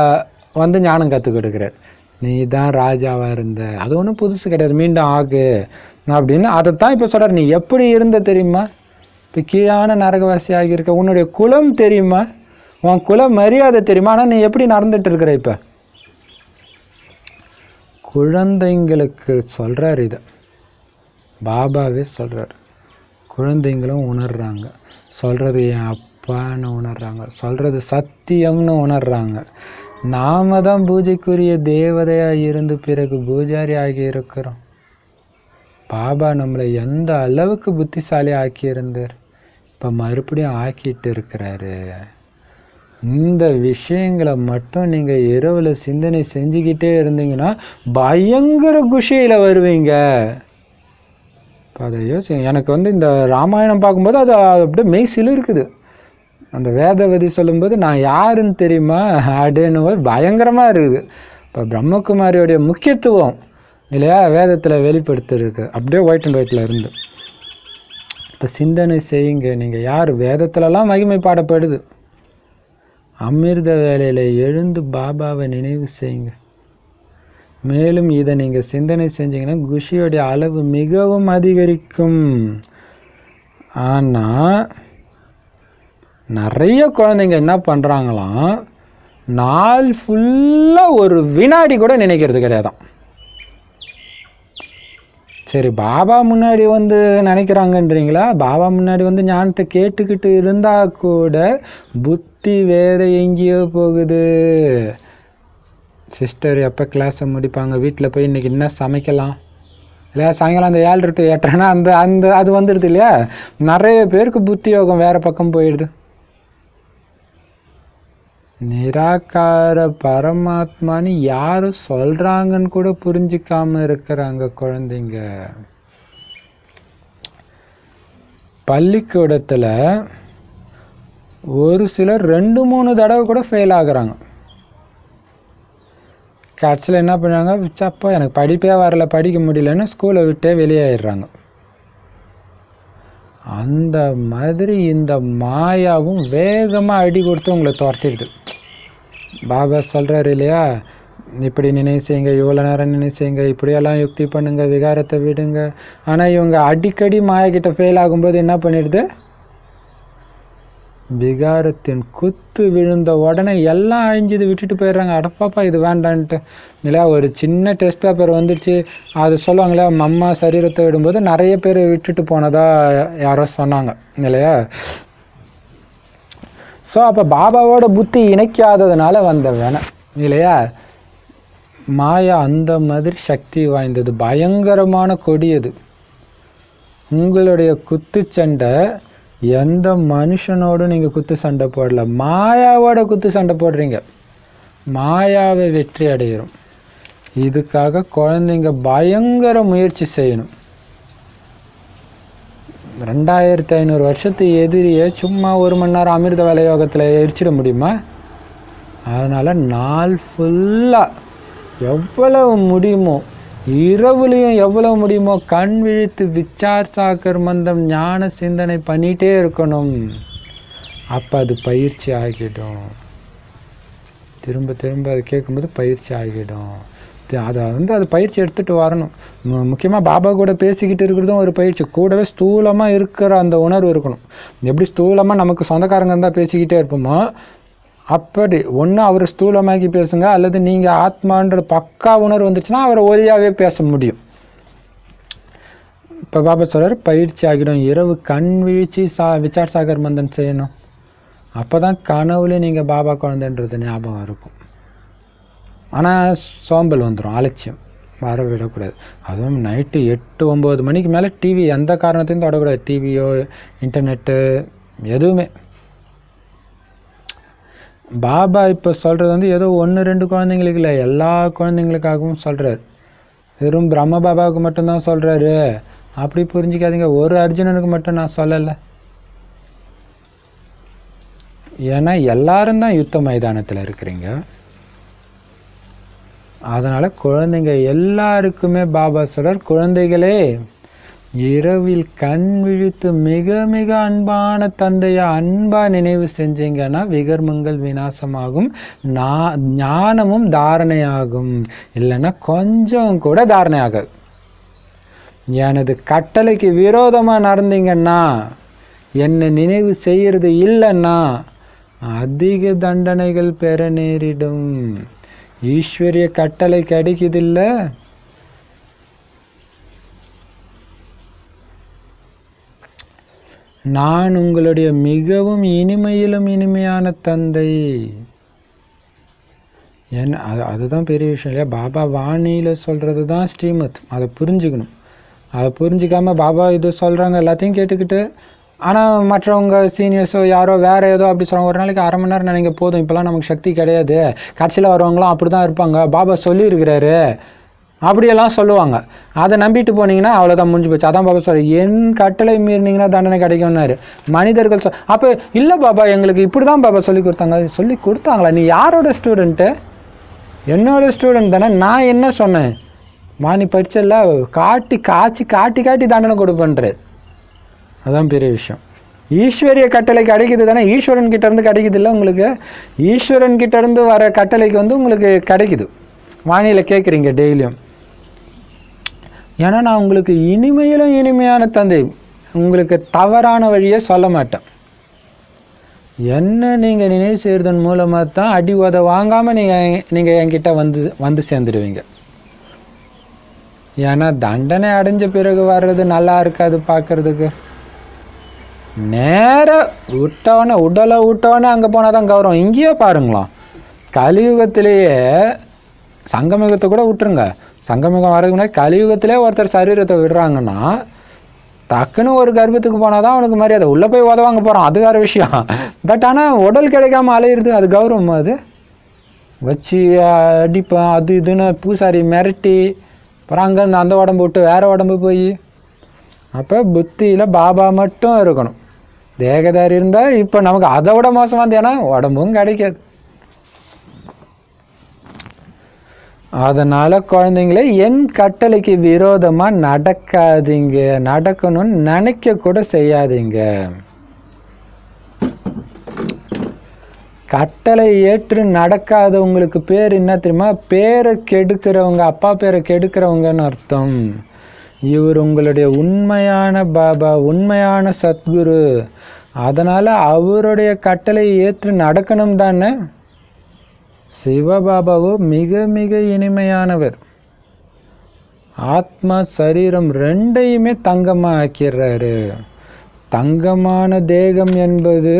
ஞானம் கற்றுக் கொடுக்குறார். நீ தான் ராஜாவாக இருந்த, அது ஒன்றும் புதுசு கிடையாது, மீண்டும் ஆகு அப்படின்னு. அதைத்தான் இப்போ சொல்கிறார். நீ எப்படி இருந்த தெரியுமா? இப்போ கீழான நரகவாசி ஆகியிருக்க. உன்னுடைய குலம் தெரியுமா? உன் குல மரியாதை தெரியுமா? ஆனால் நீ எப்படி நடந்துட்டு இருக்கிற? இப்போ குழந்தைங்களுக்கு சொல்றாரு, இதை பாபாவே சொல்றாரு. குழந்தைங்களும் உணர்றாங்க, சொல்றது என் அப்பான்னு உணர்றாங்க, சொல்றது சத்தியம்னு உணர்றாங்க. நாம தான் பூஜைக்குரிய தேவதையா இருந்து பிறகு பூஜாரி ஆகி இருக்கிறோம். பாபா நம்மளை எந்த அளவுக்கு புத்திசாலி ஆக்கி இருந்தார், இப்போ மறுபடியும் ஆக்கிட்டு இருக்கிறாரு. இந்த விஷயங்களை மட்டும் நீங்க இரவுல சிந்தனை செஞ்சுக்கிட்டே இருந்தீங்கன்னா பயங்கர குஷியில வருவீங்க. அதை யோசிங்க. எனக்கு இந்த ராமாயணம் பார்க்கும்போது அது அப்படியே மெய்சிலும் இருக்குது. அந்த வேதவதி சொல்லும்போது நான் யாருன்னு தெரியுமா அப்படின்னு பயங்கரமா இருக்குது. இப்போ பிரம்மகுமாரியோடைய முக்கியத்துவம் இல்லையா வேதத்துல வெளிப்படுத்திருக்கு, அப்படியே ஒயிட் அண்ட் ஒயிட்ல இருந்து. இப்போ சிந்தனை செய்யுங்க, நீங்க யார்? வேதத்துலலாம் மகிமை பாடப்படுது. அமிர்த வேலையில எழுந்து பாபாவை நினைவு செய்யுங்க. மேலும் இதை நீங்க சிந்தனை செஞ்சீங்கன்னா குஷியோடைய அளவு மிகவும் அதிகரிக்கும். ஆனா நிறைய குழந்தைங்க என்ன பண்றாங்களாம், நாள் ஃபுல்லா ஒரு வினாடி கூட நினைக்கிறது கிடையாதான். சரி, பாபா முன்னாடி நினைக்கிறாங்கன்றீங்களா? பாபா முன்னாடி ஞானத்தை கேட்டுக்கிட்டு இருந்தா கூட புத்தி வேற எங்கேயோ போகுது. சிஸ்டர் எப்போ கிளாஸை முடிப்பாங்க, வீட்டில் போய் இன்னைக்கு என்ன சமைக்கலாம் இல்லையா, சாயங்காலம் அந்த 7 to 8 அது வந்துடுது இல்லையா. நிறைய பேருக்கு புத்தி யோகம் வேற பக்கம் போயிடுது. நிராகார பரமாத்மான்னு யாரும் சொல்றாங்கன்னு கூட புரிஞ்சுக்காம இருக்கிறாங்க குழந்தைங்க. பள்ளிக்கூடத்துல ஒரு சிலர் 2-3 தடவை கூட ஃபெயில் ஆகுறாங்க. கடைசியில் என்ன பண்ணுறாங்க, விச்சப்பா எனக்கு படிப்பே வரல, படிக்க முடியலன்னு ஸ்கூலை விட்டே வெளியேறாங்க. அந்த மாதிரி இந்த மாயாவும் வேகமாக அடி கொடுத்து உங்களை துரத்திடுது. பாபா சொல்கிறாரு இல்லையா, இப்படி நினைவு செய்யுங்க, இவ்வளோ நேரம் நினைவு செய்யுங்க, இப்படியெல்லாம் யுக்தி பண்ணுங்க, விகாரத்தை விடுங்க. ஆனால் இவங்க அடிக்கடி மாயக்கிட்ட ஃபெயில் ஆகும்போது என்ன பண்ணிடுது, விகாரத்தின் குத்து விழுந்த உடனே எல்லாம் அழிஞ்சது, விட்டுட்டு போயிடுறாங்க. அடப்பாப்பா இது வேண்டான்ட்டு இல்லையா. ஒரு சின்ன டெஸ்ட் பேப்பர் வந்துடுச்சு, அது சொல்லுவாங்களே அம்மா சரீரத்தை விடும்போது நிறைய பேர் விட்டுட்டு போனதா யாரோ சொன்னாங்க இல்லையா. ஸோ அப்போ பாபாவோட புத்தி இணைக்காததுனால வந்த வேணை இல்லையா. மாயா அந்த மாதிரி சக்தி வாய்ந்தது, பயங்கரமான கொடியது. உங்களுடைய குத்துச்சண்டை எந்த மனுஷனோடும் நீங்கள் குத்து சண்டை போடல, மாயாவோட குத்து சண்டை போடுறீங்க. மாயாவை வெற்றி அடையிறோம். இதுக்காக குழந்தைங்க பயங்கர முயற்சி செய்யணும். 2500 வருஷத்து எதிரியை சும்மா 1 மணி நேரம் அமிர்த வேலை யோகத்தில் எரிச்சிட முடியுமா? அதனால நாள் ஃபுல்லாக எவ்வளவு முடியுமோ, இரவுலையும் எவ்வளவு முடியுமோ கண் விழித்து விச்சார் சாக்கர் மந்தம் ஞான சிந்தனை பண்ணிட்டே இருக்கணும். அப்போ அது பயிற்சி ஆகிடும். திரும்ப திரும்ப அது கேட்கும்போது பயிற்சி ஆகிடும். அதை அது பயிற்சி எடுத்துகிட்டு வரணும். முக்கியமாக பாபா கூட பேசிக்கிட்டு இருக்கிறதும் ஒரு பயிற்சி. கூடவே ஸ்தூலமாக இருக்கிற அந்த உணர்வு இருக்கணும். எப்படி ஸ்தூலமாக நமக்கு சொந்தக்காரங்க இருந்தால் பேசிக்கிட்டே இருப்போமோ, அப்படி ஒன்று அவர் ஸ்தூலமாக்கி பேசுங்க, அல்லது நீங்கள் ஆத்மான்ற பக்கா உணர்வு வந்துச்சுன்னா அவரை ஒலியாகவே பேச முடியும். இப்போ பாபா சொல்கிறார் பயிற்சி ஆகிடும். இரவு கண் வீழ்ச்சி விசார் சாகர் மந்தன் செய்யணும். அப்போ தான் கனவுல நீங்கள் பாபா குழந்தைன்றது ஞாபகம் இருக்கும். ஆனால் சோம்பல் வந்துடும், அலட்சியம் வர விடக்கூடாது. அதுவும் நைட்டு 8-9 மணிக்கு மேலே டிவி எந்த காரணத்தையும் தொடக்கூடாது. டிவியோ இன்டர்நெட்டு எதுவுமே. பாபா இப்போ சொல்கிறது ஏதோ 1-2 குழந்தைங்களுக்கு இல்லை, எல்லா குழந்தைங்களுக்காகவும் சொல்கிறார். வெறும் பிரம்ம பாபாவுக்கு மட்டும்தான் சொல்கிறாரு அப்படி புரிஞ்சிக்காதீங்க. ஒரு அர்ஜுனனுக்கு மட்டும் நான் சொல்லலை. ஏன்னா எல்லாரும் தான் யுத்த மைதானத்தில் இருக்கிறீங்க. அதனால் குழந்தைங்க எல்லாருக்குமே பாபா சொல்கிறார், குழந்தைகளே இரவில் கண் விழித்து மிக மிக அன்பான தந்தையை அன்பாக நினைவு செஞ்சீங்கன்னா விகர்மங்கள் விநாசமாகும், ஞானமும் தாரணையாகும். இல்லைன்னா கொஞ்சம் கூட தாரணை ஆகாது. எனது கட்டளைக்கு விரோதமாக நடந்தீங்கன்னா, என்னை நினைவு செய்கிறது இல்லைன்னா அதிக தண்டனைகள் பெற நேரிடும். ஈஸ்வரிய கட்டளை கிடைக்குதில்ல, நான் உங்களுடைய மிகவும் இனிமையிலும் இனிமையான தந்தை. அதுதான் பெரிய விஷயம் இல்லையா? பாபா வாணியில் சொல்கிறது தான் ஸ்ரீமத். அதை புரிஞ்சுக்கணும். அதை புரிஞ்சிக்காம பாபா இது சொல்கிறாங்க எல்லாத்தையும் கேட்டுக்கிட்டு, ஆனால் மற்றவங்க சீனியர்ஸோ யாரோ வேறு ஏதோ அப்படி சொல்கிறாங்க. ஒரு நாளைக்கு 1/2 மணி நேரம் நினைங்க போதும், இப்போலாம் நமக்கு சக்தி கிடையாது, கடைசியில் வரவங்களாம் அப்படி தான் இருப்பாங்க, பாபா சொல்லியிருக்கிறாரு அப்படியெல்லாம் சொல்லுவாங்க. அதை நம்பிட்டு போனீங்கன்னா அவ்வளோதான், முடிஞ்சு போச்சு. அதான் பாபா சொல்ல, என் கட்டளை மீறினீங்கன்னா தண்டனை கிடைக்கும்னாரு. மனிதர்கள் அப்போ இல்லை பாபா எங்களுக்கு இப்படி தான் பாபா சொல்லி கொடுத்தாங்க. சொல்லி கொடுத்தாங்களா? நீ யாரோட ஸ்டூடெண்ட்டு? என்னோட ஸ்டூடெண்ட் தானே. நான் என்ன சொன்னேன்? நீ படிச்சல காட்டி தண்டனை கொடுப்பேன்றது. அதான் பெரிய விஷயம். ஈஸ்வரிய கட்டளை கிடைக்குது தானே, ஈஸ்வரன் கிட்ட இருந்து கிடைக்குது இல்லை உங்களுக்கு. ஈஸ்வரன் கிட்ட இருந்து வர கட்டளைக்கு உங்களுக்கு கிடைக்குது. வாணியில் கேட்குறீங்க டெய்லியும். ஏன்னா நான் உங்களுக்கு இனிமையிலும் இனிமையான தந்தை, உங்களுக்கு தவறான வழியை சொல்ல மாட்டேன். என்ன நீங்கள் நினைவு செய்கிறதன் மூலமாக தான் அடி உத வாங்காமல் நீங்கள் என்கிட்ட வந்து சேர்ந்துடுவீங்க. ஏன்னா தண்டனை அடைஞ்ச பிறகு வர்றது நல்லா இருக்காது பார்க்கறதுக்கு. நேராக உடலை விட்டோன்னே அங்கே போனால் தான் கௌரவம். இங்கேயே பாருங்களாம், கலியுகத்திலேயே சங்கமிகத்தை கூட விட்டுருங்க. சங்கமிகம் வரதுக்கு முன்னாடி கலியுகத்திலே ஒருத்தர் சரீரத்தை விடுறாங்கன்னா டக்குன்னு ஒரு கர்ப்பத்துக்கு போனால் தான் அவனுக்கு மரியாதை. உள்ளே போய் உதவாங்க போகிறான், அது வேறு விஷயம். பட் ஆனால் உடல் கிடைக்காம அலையிறது அது கௌரவம். அது வச்சு அடிப்பேன் அது இதுன்னு பூசாரி மிரட்டி அப்புறம் அங்கேருந்து அந்த உடம்பு விட்டு வேறு உடம்பு போய். அப்போ புத்தியில் பாபா மட்டும் இருக்கணும். தேகதாரி இருந்தால் இப்போ நமக்கு அதை விட மோசமாக இருந்தேன்னா உடம்பும் கிடைக்காது. அதனால் குழந்தைங்களே, என் கட்டளைக்கு விரோதமாக நடக்காதீங்க, நடக்கணும்னு நினைக்க கூட செய்யாதீங்க. கட்டளை ஏற்று நடக்காதவங்களுக்கு பேர் என்ன தெரியுமா? பேரை கெடுக்கிறவங்க, அப்பா பேரை கெடுக்கிறவங்கன்னு அர்த்தம். இவர் உங்களுடைய உண்மையான பாபா, உண்மையான சத்குரு. அதனால் அவருடைய கட்டளை ஏற்று நடக்கணும் தானே. சிவபாபாவோ மிக மிக இனிமையானவர். ஆத்மா சரீரம் ரெண்டையுமே தங்கமாக ஆக்கிடுறாரு. தங்கமான தேகம் என்பது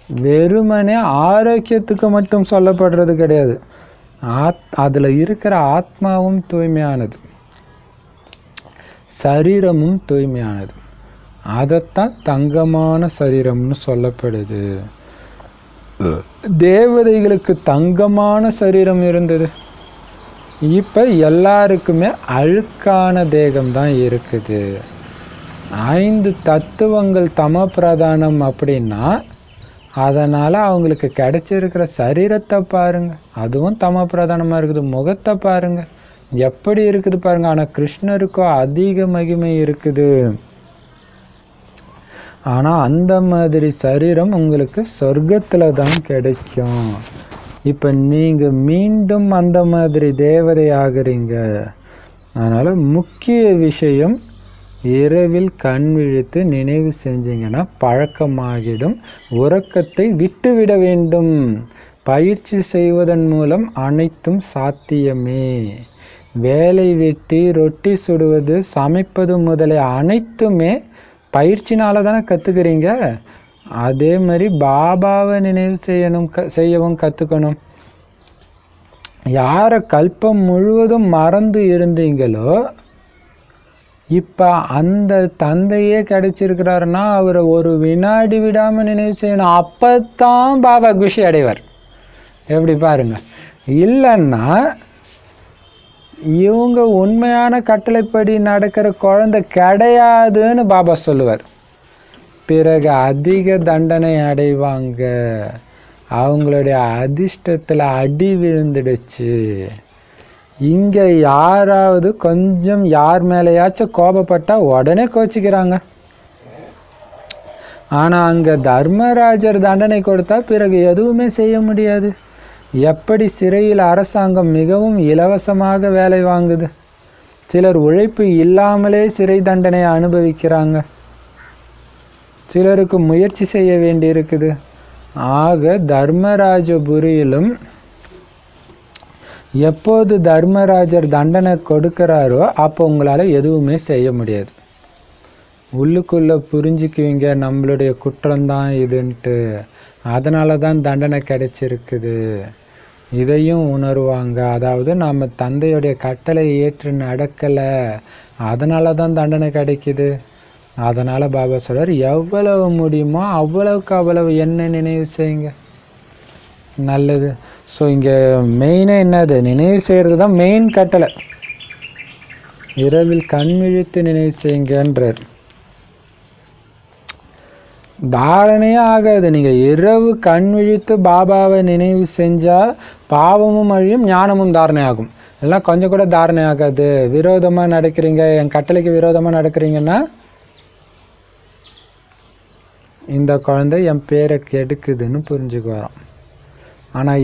வெறுமனே ஆரோக்கியத்துக்கு மட்டும் சொல்லப்படுறது கிடையாது. அதில் இருக்கிற ஆத்மாவும் தூய்மையானது, சரீரமும் தூய்மையானது. அதைத்தான் தங்கமான சரீரம்னு சொல்லப்படுது. தேவதைகளுக்கு தங்கமான சரீரம் இருந்தது. இப்போ எல்லாருக்குமே அழுக்கான தேகம்தான் இருக்குது. 5 தத்துவங்கள் தம பிரதானம் அப்படின்னா அதனால் அவங்களுக்கு கிடைச்சிருக்கிற சரீரத்தை பாருங்க, அதுவும் தம பிரதானமாக இருக்குது. முகத்தை பாருங்க எப்படி இருக்குது பாருங்க. ஆனால் கிருஷ்ணருக்கோ அதிக மகிமை இருக்குது. ஆனால் அந்த மாதிரி சரீரம் உங்களுக்கு சொர்க்கத்தில் தான் கிடைக்கும். இப்போ நீங்கள் மீண்டும் அந்த மாதிரி தேவதை ஆகுறீங்க. அதனால் முக்கிய விஷயம், இரவில் கண் விழித்து நினைவு செஞ்சீங்கன்னா பழக்கமாகிடும். உறக்கத்தை விட்டுவிட வேண்டும். பயிற்சி செய்வதன் மூலம் அனைத்தும் சாத்தியமே. வேலை வெட்டி, ரொட்டி சுடுவது, சமைப்பது முதலிய அனைத்துமே பயிற்சினால தானே கற்றுக்கிறீங்க. அதே மாதிரி பாபாவை நினைவு செய்யவும் கற்றுக்கணும். யாரை கல்பம் முழுவதும் மறந்து இருந்தீங்களோ, இப்போ அந்த தந்தையே கிடைச்சிருக்கிறாருன்னா அவரை ஒரு வினாடி விடாமல் நினைவு செய்யணும். அப்போ தான் பாபா குஷி அடைவார். எப்படி பாருங்க. இல்லைன்னா இவங்க உண்மையான கட்டளைப்படி நடக்கிற குழந்தை கிடையாதுன்னு பாபா சொல்லுவார். பிறகு அதிக தண்டனை அடைவாங்க. அவங்களுடைய அதிர்ஷ்டத்தில் அடி விழுந்துடுச்சு. இங்கே யாராவது கொஞ்சம் யார் மேலேயாச்சும் கோபப்பட்டால் உடனே கோச்சிக்கிறாங்க. ஆனால் அங்கே தர்மராஜர் தண்டனை கொடுத்தா பிறகு எதுவுமே செய்ய முடியாது. எப்படி சிறையில் அரசாங்கம் மிகவும் இலவசமாக வேலை வாங்குது. சிலர் உழைப்பு இல்லாமலே சிறை தண்டனை அனுபவிக்கிறாங்க. சிலருக்கு முயற்சி செய்ய வேண்டி இருக்குது. ஆக தர்மராஜபுரியிலும் எப்போது தர்மராஜர் தண்டனை கொடுக்கிறாரோ அப்போ உங்களால் எதுவுமே செய்ய முடியாது. உள்ளுக்குள்ளே புரிஞ்சுக்குவீங்க நம்மளுடைய குற்றம்தான் இதுன்ட்டு. அதனால தான் தண்டனை கிடைச்சிருக்குது. இதையும் உணர்வாங்க. அதாவது நம்ம தந்தையுடைய கட்டளை ஏற்று நடக்கலை, அதனால தான் தண்டனை கிடைக்குது. அதனால் பாபா சொல்றார், எவ்வளவு முடியுமோ அவ்வளவுக்கு அவ்வளவு என்ன நினைவு செய்யுங்க. நல்லது. ஸோ இங்கே மெயினாக என்னது, நினைவு செய்கிறது தான் மெயின் கட்டளை. இரவில் கண் விழித்து நினைவு செய்யுங்கன்றார். தாரணையே ஆகாது. நீங்கள் இரவு கண் விழித்து பாபாவை நினைவு செஞ்சால் பாவமும் அழியும், ஞானமும் தாரணை ஆகும். எல்லாம் கொஞ்சம் கூட தாரணை ஆகாது. விரோதமாக நடக்கிறீங்க, என் கட்டளைக்கு விரோதமாக நடக்கிறீங்கன்னா இந்த குழந்தை என் பேரை கெடுக்குதுன்னு புரிஞ்சுக்கு வரோம். ஆனால்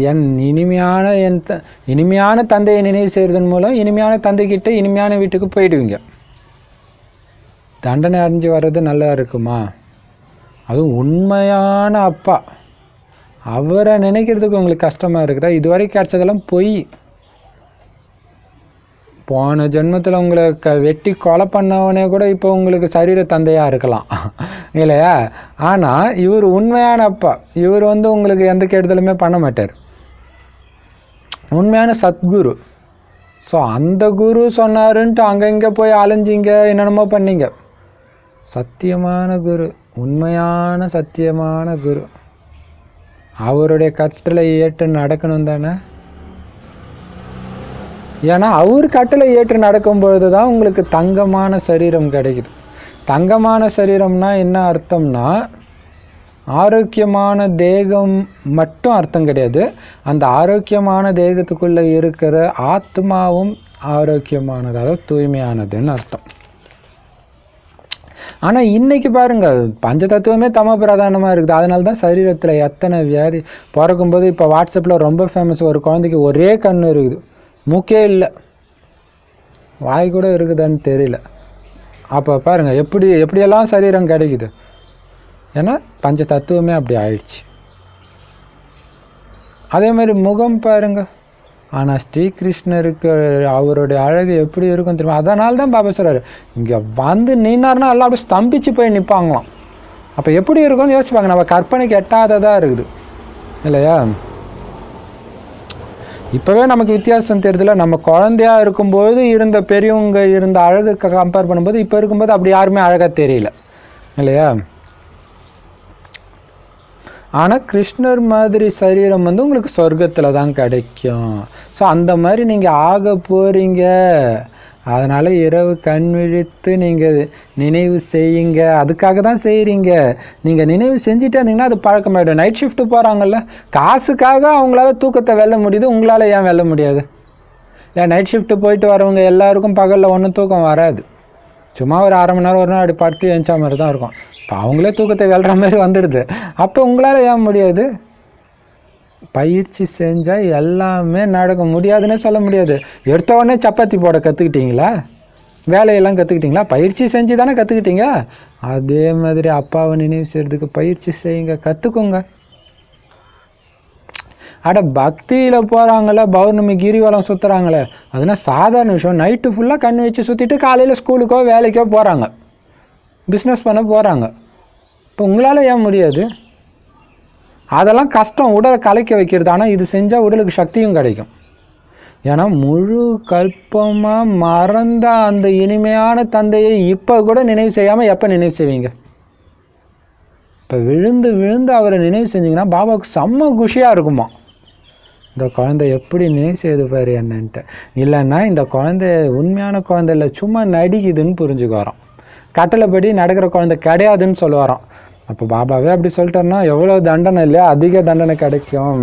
இனிமையான தந்தையை நினைவு செய்கிறதன் மூலம் இனிமையான தந்தைக்கிட்ட இனிமையான வீட்டுக்கு போயிடுவீங்க. தண்டனை அடைஞ்சு வர்றது நல்லா இருக்குமா? அதுவும் உண்மையான அப்பா, அவரை நினைக்கிறதுக்கு உங்களுக்கு கஷ்டமாக இருக்குதா? இதுவரைக்கும் கிடைச்சதெல்லாம் பொய். போன ஜென்மத்தில் உங்களை வெட்டி கொலை பண்ணவனே கூட இப்போ உங்களுக்கு சரீர தந்தையாக இருக்கலாம் இல்லையா? ஆனால் இவர் உண்மையான அப்பா. இவர் உங்களுக்கு எந்த கெடுதலுமே பண்ண மாட்டார். உண்மையான சத்குரு. ஸோ அந்த குரு சொன்னாருன்ட்டு அங்கங்கே போய் அலைஞ்சிங்க, என்னென்னமோ பண்ணீங்க. சத்தியமான குரு, உண்மையான சத்தியமான குரு, அவருடைய கட்டளை ஏற்று நடக்கணும் தானே. ஏன்னா அவர் கட்டளை ஏற்று நடக்கும் பொழுது தான் உங்களுக்கு தங்கமான சரீரம் கிடைக்குது. தங்கமான சரீரம்னா என்ன அர்த்தம்னா, ஆரோக்கியமான தேகம் மட்டும் அர்த்தம் கிடையாது. அந்த ஆரோக்கியமான தேகத்துக்குள்ளே இருக்கிற ஆத்மாவும் ஆரோக்கியமானது, அதாவது தூய்மையானதுன்னு அர்த்தம். ஆனால் இன்னைக்கு பாருங்க, பஞ்ச தத்துவமே தம பிரதானமாக இருக்குது. அதனால தான் சரீரத்தில் எத்தனை வியாதி. பிறக்கும்போது இப்போ வாட்ஸ்அப்பில் ரொம்ப ஃபேமஸ், ஒரு குழந்தைக்கு ஒரே கண் இருக்குது, மூக்கே இல்லை, வாய் கூட இருக்குதான்னு தெரியல. அப்போ பாருங்கள் எப்படியெல்லாம் சரீரம் கிடைக்குது. ஏன்னா பஞ்ச தத்துவமே அப்படி ஆயிடுச்சு. அதே மாதிரி முகம் பாருங்க. ஆனால் ஸ்ரீகிருஷ்ணருக்கு அவருடைய அழகு எப்படி இருக்கும் தெரியுமா? அதனால தான் பாபா சொல்றாரு, இங்கே நின்னார்னா எல்லாம் அப்படியே ஸ்தம்பிச்சு போய் நிற்பாங்களாம். அப்போ எப்படி இருக்கும்னு யோசிப்பாங்க. நம்ம கற்பனைக்கு எட்டாததாக இருக்குது இல்லையா? இப்போவே நமக்கு வித்தியாசம் தெரியுதுல. நம்ம குழந்தையா இருக்கும்போது இருந்த பெரியவங்க இருந்த அழகு கம்பேர் பண்ணும்போது இப்போ இருக்கும்போது அப்படி யாருமே அழகாக தெரியல இல்லையா? ஆனால் கிருஷ்ணர் மாதிரி சரீரம் உங்களுக்கு சொர்க்கத்தில் தான் கிடைக்கும். ஸோ அந்த மாதிரி நீங்கள் ஆக போகிறீங்க. அதனால் இரவு கண் விழித்து நீங்கள் நினைவு செய்யுங்க. அதுக்காக தான் செய்கிறீங்க. நீங்கள் நினைவு செஞ்சுட்டே இருந்தீங்கன்னா அது பழக்கமாயிடும். நைட் ஷிஃப்ட்டு போகிறாங்கல்ல, காசுக்காக அவங்களால தூக்கத்தை வெல்ல முடியுது, உங்களால் ஏன் வெல்ல முடியாது? ஏன் நைட் ஷிஃப்ட்டு போயிட்டு வரவங்க எல்லாருக்கும் பகலில் ஒன்றும் தூக்கம் வராது. சும்மா ஒரு அரை மணி நேரம் ஒரு நாள் அப்படி படுத்து எழுந்தா மாதிரி தான் இருக்கும். இப்போ அவங்களே தூக்கத்தை வெல்ற மாதிரி வந்துடுது. அப்போ உங்களால் ஏன் முடியாது? பயிற்சி செஞ்சால் எல்லாமே நடக்க முடியாதுன்னே சொல்ல முடியாது. எடுத்த உடனே சப்பாத்தி போட கற்றுக்கிட்டீங்களா? வேலையெல்லாம் கற்றுக்கிட்டீங்களா? பயிற்சி செஞ்சு தானே கற்றுக்கிட்டீங்க. அதே மாதிரி அப்பாவை நினைவு செய்கிறதுக்கு பயிற்சி செய்யுங்க, கற்றுக்கோங்க. அட பக்தியில் போகிறாங்களே, பௌர்ணமி கிரிவலம் சுற்றுறாங்களே, அதெல்லாம் சாதாரண விஷயம். நைட்டு ஃபுல்லாக கண் வச்சு சுற்றிட்டு காலையில் ஸ்கூலுக்கோ வேலைக்கோ போகிறாங்க, பிஸ்னஸ் பண்ண போகிறாங்க. இப்போ உங்களால் ஏன் முடியாது? அதெல்லாம் கஷ்டம், உடலை கலைக்க வைக்கிறது. ஆனால் இது செஞ்சால் உடலுக்கு சக்தியும் கிடைக்கும். ஏன்னா முழு கல்பமாக மறந்த அந்த இனிமையான தந்தையை இப்போ கூட நினைவு செய்யாமல் எப்போ நினைவு செய்வீங்க? இப்போ விழுந்து விழுந்து அவரை நினைவு செஞ்சிங்கன்னா பாபாவுக்கு செம்ம குஷியாக இருக்குமா. இந்த குழந்தை எப்படி நினைவு செய்யுது பாரு என்னன்ட்டு. இல்லைன்னா இந்த குழந்தை உண்மையான குழந்தை இல்லை, சும்மா நடிக்குதுன்னு புரிஞ்சுக்க வரோம். கட்டளைப்படி நடக்கிற குழந்தை கிடையாதுன்னு சொல்ல வரோம். அப்போ பாபாவே அப்படி சொல்லிட்டோன்னா எவ்வளோ தண்டனை இல்லையா, அதிக தண்டனை கிடைக்கும்.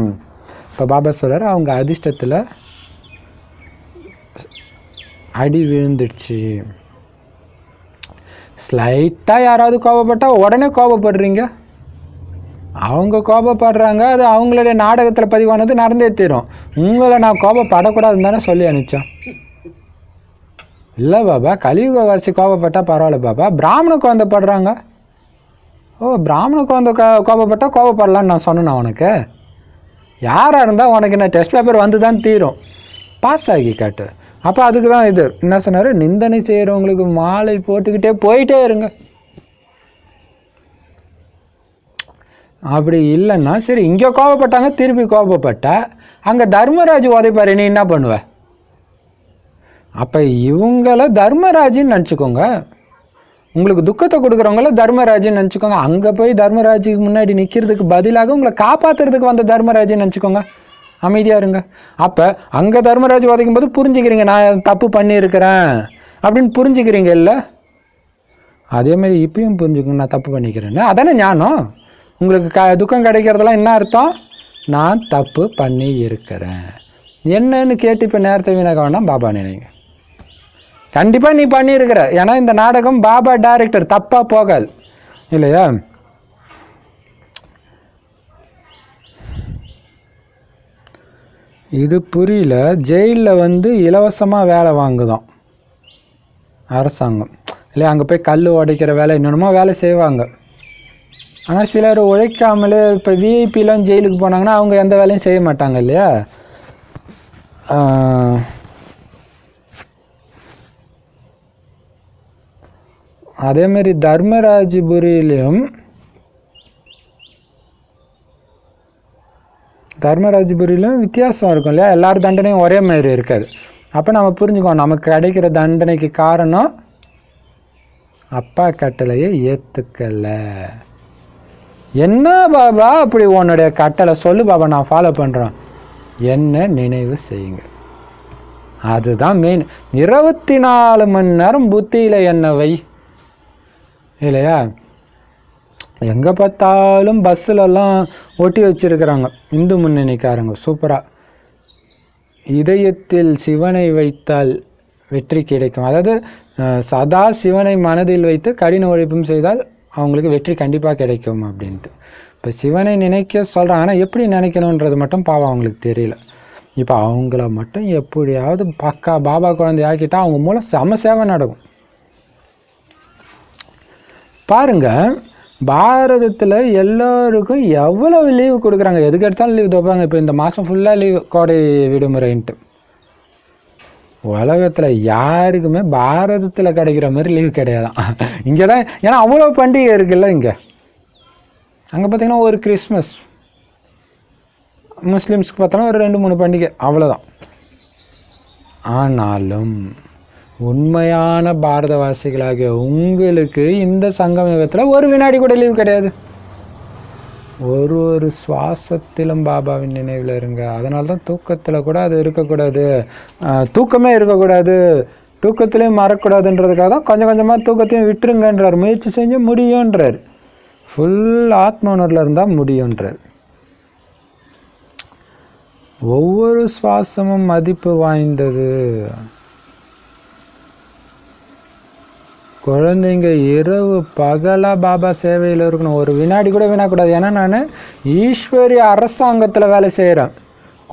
இப்போ பாபா சொல்கிறார், அவங்க அதிர்ஷ்டத்தில் அடி விழுந்துடுச்சு. ஸ்லைட்டாக யாராவது கோபப்பட்டால் உடனே கோபப்படுறீங்க. அவங்க கோபப்படுறாங்க, அது அவங்களுடைய நாடகத்தில் பதிவானது நடந்தே தீரும். உங்களை நான் கோபப்படக்கூடாதுன்னு தானே சொல்லி அனுப்பிச்சோம். இல்லை பாபா, கலியுகவாசி கோபப்பட்டால் பரவாயில்ல பாபா, பிராமண குழந்தை படுறாங்க. ஓ, பிராமண குழந்தை கோபப்பட்டால் கோபப்படலான்னு நான் சொன்னேன் உனக்கு. யாராக இருந்தால் உனக்கு என்ன டெஸ்ட் பேப்பர் வந்து தான் தீரும், பாஸ் ஆகி காட்டு. அப்போ அதுக்கு தான் இது என்ன சொன்னார், நிந்தனை செய்கிறவங்களுக்கு மாலை போட்டுக்கிட்டே போயிட்டே இருங்க. அப்படி இல்லைன்னா சரி, இங்கே கோபப்பட்டாங்க, திருப்பி கோபப்பட்ட அங்கே தர்மராஜ் உதைப்பாரு, நீ என்ன பண்ணுவ? அப்போ இவங்கள தர்மராஜின்னு நினச்சிக்கோங்க. உங்களுக்கு துக்கத்தை கொடுக்குறவங்கள தர்மராஜின்னு நினச்சிக்கோங்க. அங்கே போய் தர்மராஜுக்கு முன்னாடி நிற்கிறதுக்கு பதிலாக உங்களை காப்பாற்றுறதுக்கு வந்த தர்மராஜின்னு நினச்சிக்கோங்க. அமைதியாக இருங்க. அப்போ அங்கே தர்மராஜ் உதைக்கும் போது புரிஞ்சுக்கிறீங்க, நான் தப்பு பண்ணியிருக்கிறேன் அப்படின்னு புரிஞ்சுக்கிறீங்க இல்லை? அதேமாதிரி இப்பயும் புரிஞ்சுக்கணும், நான் தப்பு பண்ணிக்கிறேன்னு. அதானே ஞானம். உங்களுக்கு துக்கம் கிடைக்கிறதெல்லாம் என்ன அர்த்தம்? நான் தப்பு பண்ணி இருக்கிறேன் என்னன்னு கேட்டு இப்போ நேரத்தை வீணாக வேணாம், பாபா நினைங்க. கண்டிப்பாக நீ பண்ணியிருக்கிற, ஏன்னா இந்த நாடகம் பாபா டைரக்டர், தப்பாக போகாது இல்லையா? இது புரியல. ஜெயிலில் இலவசமாக வேலை வாங்குதோம் அரசாங்கம் இல்லையா? அங்கே போய் கல் உடைக்கிற வேலை என்னென்னமோ வேலை செய்வாங்க. ஆனால் சிலர் உழைக்காமலே, இப்போ விஐபிலாம் ஜெயிலுக்கு போனாங்கன்னா அவங்க எந்த வேலையும் செய்ய மாட்டாங்க இல்லையா? அதேமாரி தர்மராஜபுரியிலையும் வித்தியாசம் இருக்கும் இல்லையா? எல்லாரும் தண்டனையும் ஒரே மாதிரி இருக்காது. அப்போ நம்ம புரிஞ்சுக்கோம், நமக்கு கிடைக்கிற தண்டனைக்கு காரணம் அப்பா கட்டளையை ஏற்றுக்கலை. என்ன பாபா அப்படி உன்னுடைய கட்டளை சொல்லு பாபா, நான் ஃபாலோ பண்ணுறேன். என்ன நினைவு செய்யுங்க, அதுதான் மெயின். 24 மணி நேரம் புத்தியில் என்ன வை இல்லையா? எங்கே பார்த்தாலும் பஸ்ஸிலெல்லாம் ஒட்டி வச்சிருக்கிறாங்க இந்து முன்னணிக்காரங்க சூப்பராக, இதயத்தில் சிவனை வைத்தால் வெற்றி கிடைக்கும். அதாவது சதா சிவனை மனதில் வைத்து கடின உழைப்பும் செய்தால் அவங்களுக்கு வெற்றி கண்டிப்பாக கிடைக்கும் அப்படின்ட்டு. இப்போ சிவனை நினைக்க சொல்கிறாங்க, ஆனால் எப்படி நினைக்கணுன்றது மட்டும் பாவம் அவங்களுக்கு தெரியல. இப்போ அவங்கள மட்டும் எப்படியாவது பக்கா பாபா குழந்தை ஆக்கிட்டா அவங்க மூலம் செம சேவை நடக்கும். பாருங்க, பாரதத்தில் எல்லோருக்கும் எவ்வளவு லீவு கொடுக்குறாங்க, எதுக்கு எடுத்தாலும் லீவு தப்பாங்க. இப்போ இந்த மாதம் ஃபுல்லாக லீவு, கோடை விடுமுறைன்ட்டு. உலகத்தில் யாருக்குமே பாரதத்தில் கிடைக்கிற மாதிரி லீவு கிடையாதான். இங்கே தான், ஏன்னா அவ்வளோ பண்டிகை இருக்குல்ல இங்கே. அங்கே பார்த்தீங்கன்னா ஒரு கிறிஸ்மஸ், முஸ்லீம்ஸ்க்கு பார்த்தோன்னா ஒரு 2-3 பண்டிகை, அவ்வளோதான். ஆனாலும் உண்மையான பாரதவாசிகளாகிய உங்களுக்கு இந்த சங்கமத்தில் ஒரு வினாடி கூட லீவு கிடையாது. ஒரு சுவாசத்திலும் பாபாவின் நினைவில் இருங்க. அதனால தான் தூக்கத்தில் கூட அது இருக்கக்கூடாது, தூக்கமே இருக்கக்கூடாது, தூக்கத்திலையும் மறக்கூடாதுன்றதுக்காக தான் கொஞ்சம் கொஞ்சமாக தூக்கத்தையும் விட்டுருங்கன்றார். முயற்சி செஞ்சு முடியுன்றார். ஃபுல் ஆத்ம உணர்வில் இருந்தால் முடியுன்றார். ஒவ்வொரு சுவாசமும் மதிப்பு வாய்ந்தது. குழந்தைங்க இரவு பகலாக பாபா சேவையில் இருக்கணும். ஒரு வினாடி கூட வீணாக்கூடாது. ஏன்னா நான் ஈஸ்வரிய அரசாங்கத்தில் வேலை செய்கிறேன்.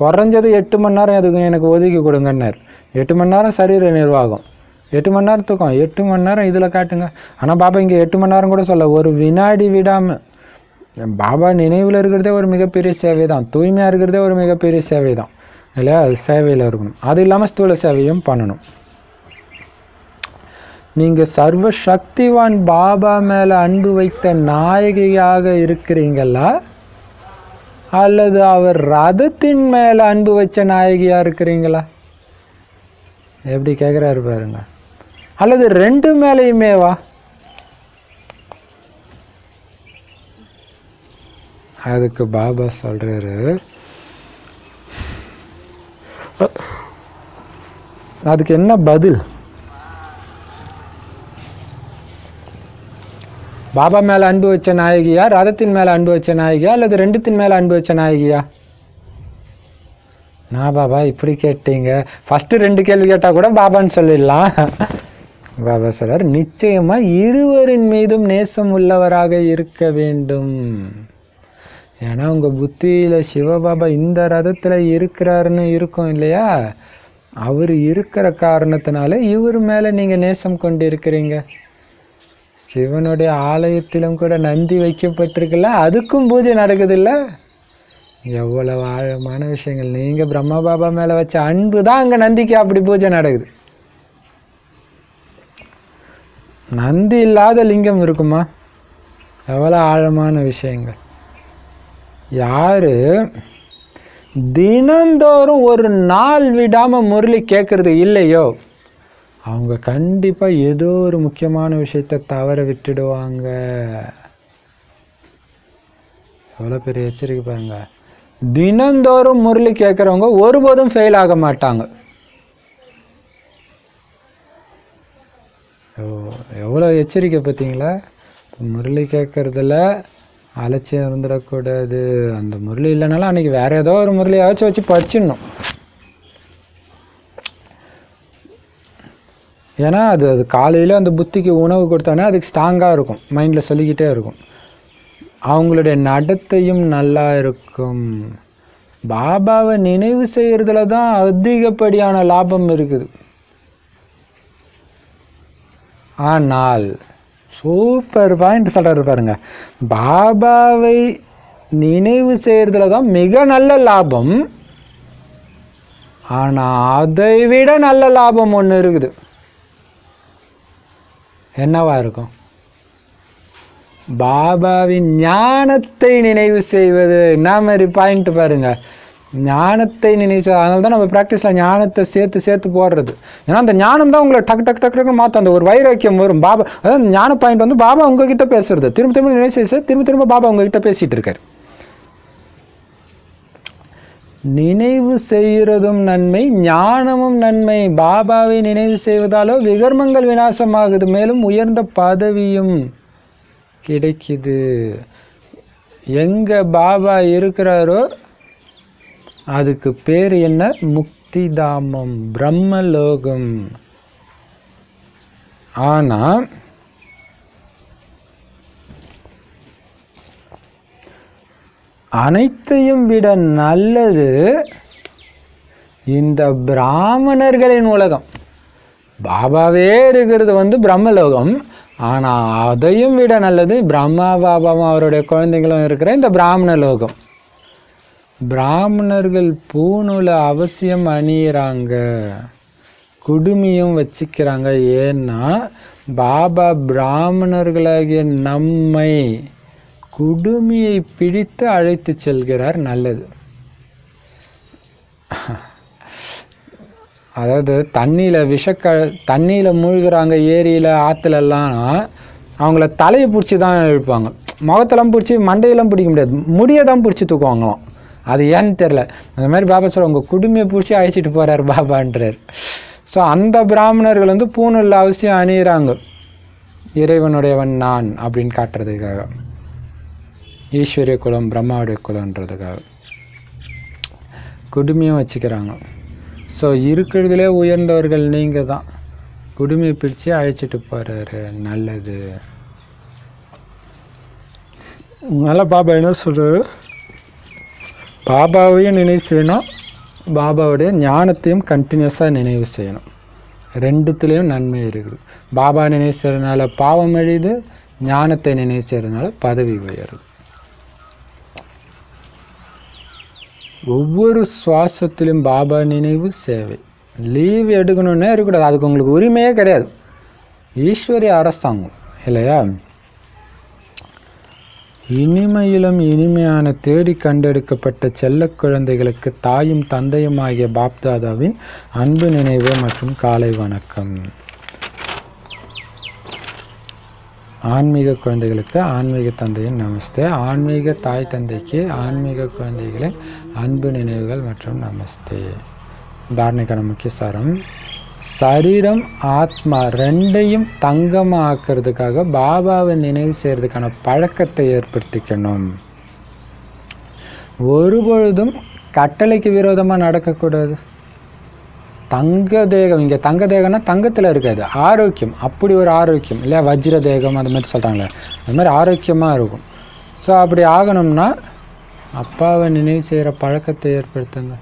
குறைஞ்சது 8 மணி நேரம் அதுக்கு எனக்கு ஒதுக்கி கொடுங்கன்னார். 8 மணி நேரம் சரீர நிர்வாகம், 8 மணி நேரம் தூக்கம், 8 மணி நேரம் இதில் காட்டுங்க. ஆனால் பாபா இங்கே 8 மணி நேரம் கூட சொல்ல, ஒரு வினாடி விடாமல். பாபா நினைவில் இருக்கிறதே ஒரு மிகப்பெரிய சேவை தான். தூய்மையாக இருக்கிறதே ஒரு மிகப்பெரிய சேவை தான் இல்லையா? அது சேவையில் இருக்கணும். அது இல்லாமல் ஸ்தூல சேவையும் பண்ணணும். நீங்கள் சர்வ சக்திவான் பாபா மேலே அன்பு வைத்த நாயகியாக இருக்கிறீங்களா, அல்லது அவர் ரதத்தின் மேலே அன்பு வச்ச நாயகியாக இருக்கிறீங்களா? எப்படி கேட்குறாரு பாருங்க. அல்லது 2 மேலேயுமேவா? அதுக்கு பாபா சொல்றாரு, அதுக்கு என்ன பதில்? பாபா மேல அன்பு வச்ச நாயகியா, ரதத்தின் மேல அன்பு வச்ச நாயகியா, அல்லது 2த்தின் மேல அன்பு வச்ச நாயகியா? நான் பாபா இப்படி கேட்டீங்க, ஃபர்ஸ்ட் 2 கேள்வி கேட்டா கூட பாபான்னு சொல்லிடலாம். பாபா சொல்றார், நிச்சயமா இருவரின் மீதும் நேசம் உள்ளவராக இருக்க வேண்டும். ஏன்னா உங்க புத்தியில சிவபாபா இந்த ரதத்துல இருக்கிறாருன்னு இருக்கும் இல்லையா? அவர் இருக்கிற காரணத்தினால இவர் மேல நீங்க நேசம் கொண்டு இருக்கிறீங்க. சிவனுடைய ஆலயத்திலும் கூட நந்தி வைக்கப்பட்டிருக்குல்ல, அதுக்கும் பூஜை நடக்குது இல்ல? எவ்வளவு ஆழமான விஷயங்கள். நீங்க பிரம்மா பாபா மேல வச்ச அன்பு தான் அங்க நந்திக்கு அப்படி பூஜை நடக்குது. நந்தி இல்லாத லிங்கம் இருக்குமா? எவ்வளவு ஆழமான விஷயங்கள். யாரு தினந்தோறும் ஒரு நாள் விடாம முரளி கேட்கறது இல்லையோ, அவங்க கண்டிப்பா ஏதோ ஒரு முக்கியமான விஷயத்தை தவற விட்டுடுவாங்க. எவ்வளவு பெரிய எச்சரிக்கை பாருங்க. தினந்தோறும் முரளி கேட்கறவங்க ஒருபோதும் ஃபெயில் ஆக மாட்டாங்க. எவ்வளவு எச்சரிக்கை பார்த்தீங்களா? முரளி கேட்கறதுல அலட்சியம் இருந்துடக்கூடாது. அந்த முரளி இல்லைனாலும் அன்னைக்கு வேற ஏதோ ஒரு முரளியாச்சும் வச்சு படிச்சிடணும். ஏன்னா அது காலையில் அந்த புத்திக்கு உணவு கொடுத்தோன்னா அதுக்கு ஸ்ட்ராங்காக இருக்கும், மைண்டில் சொல்லிக்கிட்டே இருக்கும். அவங்களுடைய நடத்தையும் நல்லா இருக்கும். பாபாவை நினைவு செய்யறதுல தான் அதிகப்படியான லாபம் இருக்குது. ஆனால் சூப்பர் பாயிண்ட் சொல்றாரு பாருங்க, பாபாவை நினைவு செய்யறதுல தான் மிக நல்ல லாபம். ஆனா அதை விட நல்ல லாபம் ஒன்று இருக்குது. என்னவா இருக்கும்? பாபாவின் ஞானத்தை நினைவு செய்வது. என்ன மாதிரி பாயிண்ட் பாருங்க, ஞானத்தை நினைவு. அதனால தான் நம்ம ப்ராக்டிஸில் ஞானத்தை சேர்த்து போடுறது. ஏன்னா அந்த ஞானம் தான் உங்களை டக்கு டக்கு டக்கு டக்குன்னு மாற்றும். அந்த ஒரு வைராக்கியம் வரும். பாபா அதாவது ஞான பாயிண்ட் வந்து பாபா உங்ககிட்ட பேசுறது. திரும்ப திரும்ப நினைவு செய்ய திரும்ப பாபா உங்ககிட்ட பேசிட்டு இருக்காரு. நினைவு செய்கிறதும் நன்மை, ஞானமும் நன்மை. பாபாவை நினைவு செய்வதாலோ விகர்மங்கள் விநாசமாகுது, மேலும் உயர்ந்த பதவியும் கிடைக்குது. எங்க பாபா இருக்கிறாரோ அதுக்கு பேர் என்ன? முக்தி தாமம், பிரம்மலோகம். ஆனா அனைத்தையும் விட நல்லது இந்த பிராமணர்களின் உலகம். பாபாவே இருக்கிறது வந்து பிரம்மலோகம். ஆனா அதையும் விட நல்லது பிரம்மா பாபாவும் அவருடைய குழந்தைங்களும் இருக்கிற இந்த பிராமண லோகம். பிராமணர்கள் பூநூலை அவசியம் அணியிறாங்க, குடுமியும் வச்சுக்கிறாங்க. ஏன்னா பாபா பிராமணர்களாகிய நம்மை குடுமியை பிடித்து அழைத்து செல்கிறார். நல்லது. அதாவது தண்ணியில் மூழ்கிறாங்க, ஏரியில் ஆற்றுலலாம். அவங்கள தலையை பிடிச்சி தான் இழுப்பாங்க, முகத்தெல்லாம் பிடிச்சி மண்டையெல்லாம் பிடிக்க முடியாது, முடியை தான் பிடிச்சி தூக்குவாங்களாம். அது ஏன்னு தெரில. அந்த மாதிரி பாபா சொல்ல உங்கள் குடுமையை பிடிச்சி அழைச்சிட்டு போகிறார் பாபான்றார். ஸோ அந்த பிராமணர்கள் வந்து பூநூலில் அவசியம் அணியிறாங்க, இறைவனுடையவன் நான் அப்படின்னு காட்டுறதுக்காக, ஈஸ்வரிய குலம் பிரம்மாவுடைய குலன்றதுக்காக குடுமையும் வச்சுக்கிறாங்க. ஸோ இருக்கிறதுலே உயர்ந்தவர்கள் நீங்கள் தான். குடுமையை பிடிச்சி அழைச்சிட்டு போகிறாரு. நல்லது. நல்லா பாபா என்ன சொல்கிறாரு, பாபாவையும் நினைவு செய்யணும், பாபாவுடைய ஞானத்தையும் கண்டினியூஸாக நினைவு செய்யணும். ரெண்டுத்துலேயும் நன்மை இருக்குது. பாபா நினைவு செய்கிறதுனால பாவம் அழியுது, ஞானத்தை நினைவு செய்கிறதுனால பதவி உயருது. ஒவ்வொரு சுவாசத்திலும் பாபா நினைவு சேவை. லீவ் எடுக்கணுன்னே இருக்கக்கூடாது, அதுக்கு உங்களுக்கு உரிமையே கிடையாது. ஈஸ்வரிய அரசாங்கம் இல்லையா? இனிமையிலும் இனிமையான தேடி கண்டெடுக்கப்பட்ட செல்ல குழந்தைகளுக்கு தாயும் தந்தையும் ஆகிய பாப்தாதாவின் அன்பு நினைவு மற்றும் காலை வணக்கம். ஆன்மீக குழந்தைகளுக்கு ஆன்மீக தந்தையின் நமஸ்தே. ஆன்மீக தாய் தந்தைக்கு ஆன்மீக குழந்தைகளின் அன்பு நினைவுகள் மற்றும் நமஸ்தே. தாரணைக்கான முக்கிய சாரம், சரீரம் ஆத்மா ரெண்டையும் தங்கமாக ஆக்கிறதுக்காக பாபாவை நினைவு செய்கிறதுக்கான பழக்கத்தை ஏற்படுத்திக்கணும். ஒருபொழுதும் கட்டளைக்கு விரோதமாக நடக்கக்கூடாது. தங்க தேகம், இங்கே தங்க தேகம்னா தங்கத்தில் இருக்காது, ஆரோக்கியம். அப்படி ஒரு ஆரோக்கியம் இல்லையா, வஜ்ர தேகம் அது மாதிரி சொல்கிறாங்களே, அது மாதிரி ஆரோக்கியமாக இருக்கும். ஸோ அப்படி ஆகணும்னா அப்பாவை நினைவு செய்கிற பழக்கத்தை ஏற்படுத்துங்க.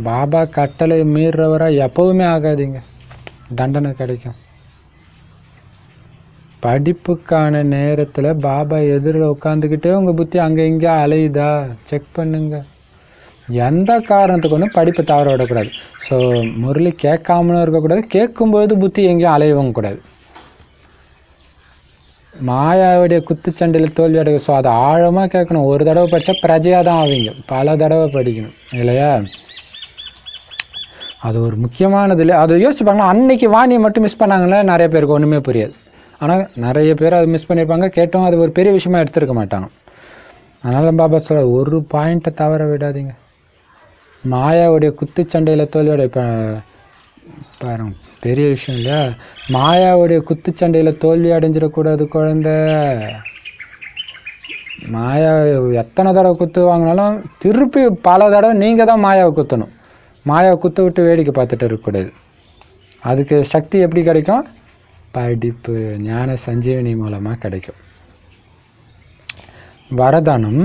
பாபா கட்டளை மீறுறவராக எப்பவுமே ஆகாதீங்க, தண்டனை கிடைக்கும். படிப்புக்கான நேரத்தில் பாபா எதிரில் உட்காந்துக்கிட்டே உங்கள் புத்தி அங்கே இங்கே அலையுதா செக் பண்ணுங்க. எந்த காரணத்துக்கு ஒன்றும் படிப்பை தவற விடக்கூடாது. ஸோ முரளி கேட்காமலும் இருக்கக்கூடாது, கேட்கும்போது புத்தி எங்கேயும் அலையவும் கூடாது. மாயாவுடைய குத்துச்சண்டையில் தோல்வி அடைய. ஸோ அதை ஆழமாக கேட்கணும். ஒரு தடவை படித்தா பிரஜையாக தான் ஆவீங்க, பல தடவை படிக்கணும் இல்லையா? அது ஒரு முக்கியமானது இல்லை. அதை யோசிச்சு பாருங்களா, அன்னைக்கு வாணியை மட்டும் மிஸ் பண்ணாங்களே, நிறைய பேருக்கு ஒன்றுமே புரியாது. ஆனால் நிறைய பேர் அதை மிஸ் பண்ணியிருப்பாங்க, கேட்டோம் அது ஒரு பெரிய விஷயமா எடுத்துருக்க மாட்டாங்க. அதனால பாபா சொல்ல, ஒரு பாயிண்ட்டை தவற விடாதீங்க. மாயாவுடைய குத்துச்சண்டையில் தோல்வியோட இப்போ பாருங்க, பெரிய விஷயம் இல்லையா? மாயாவுடைய குத்துச்சண்டையில் தோல்வி அடைஞ்சிடக்கூடாது குழந்தை. மாயா எத்தனை தடவை குத்து வாங்கினாலும் திருப்பி பல தடவை நீங்கள் தான் மாயாவை குத்தணும். மாயாவை குத்த விட்டு வேடிக்கை பார்த்துட்டு இருக்கக்கூடாது. அதுக்கு சக்தி எப்படி கிடைக்கும்? படிப்பு, ஞான சஞ்சீவனி மூலமாக கிடைக்கும். வரதானம்,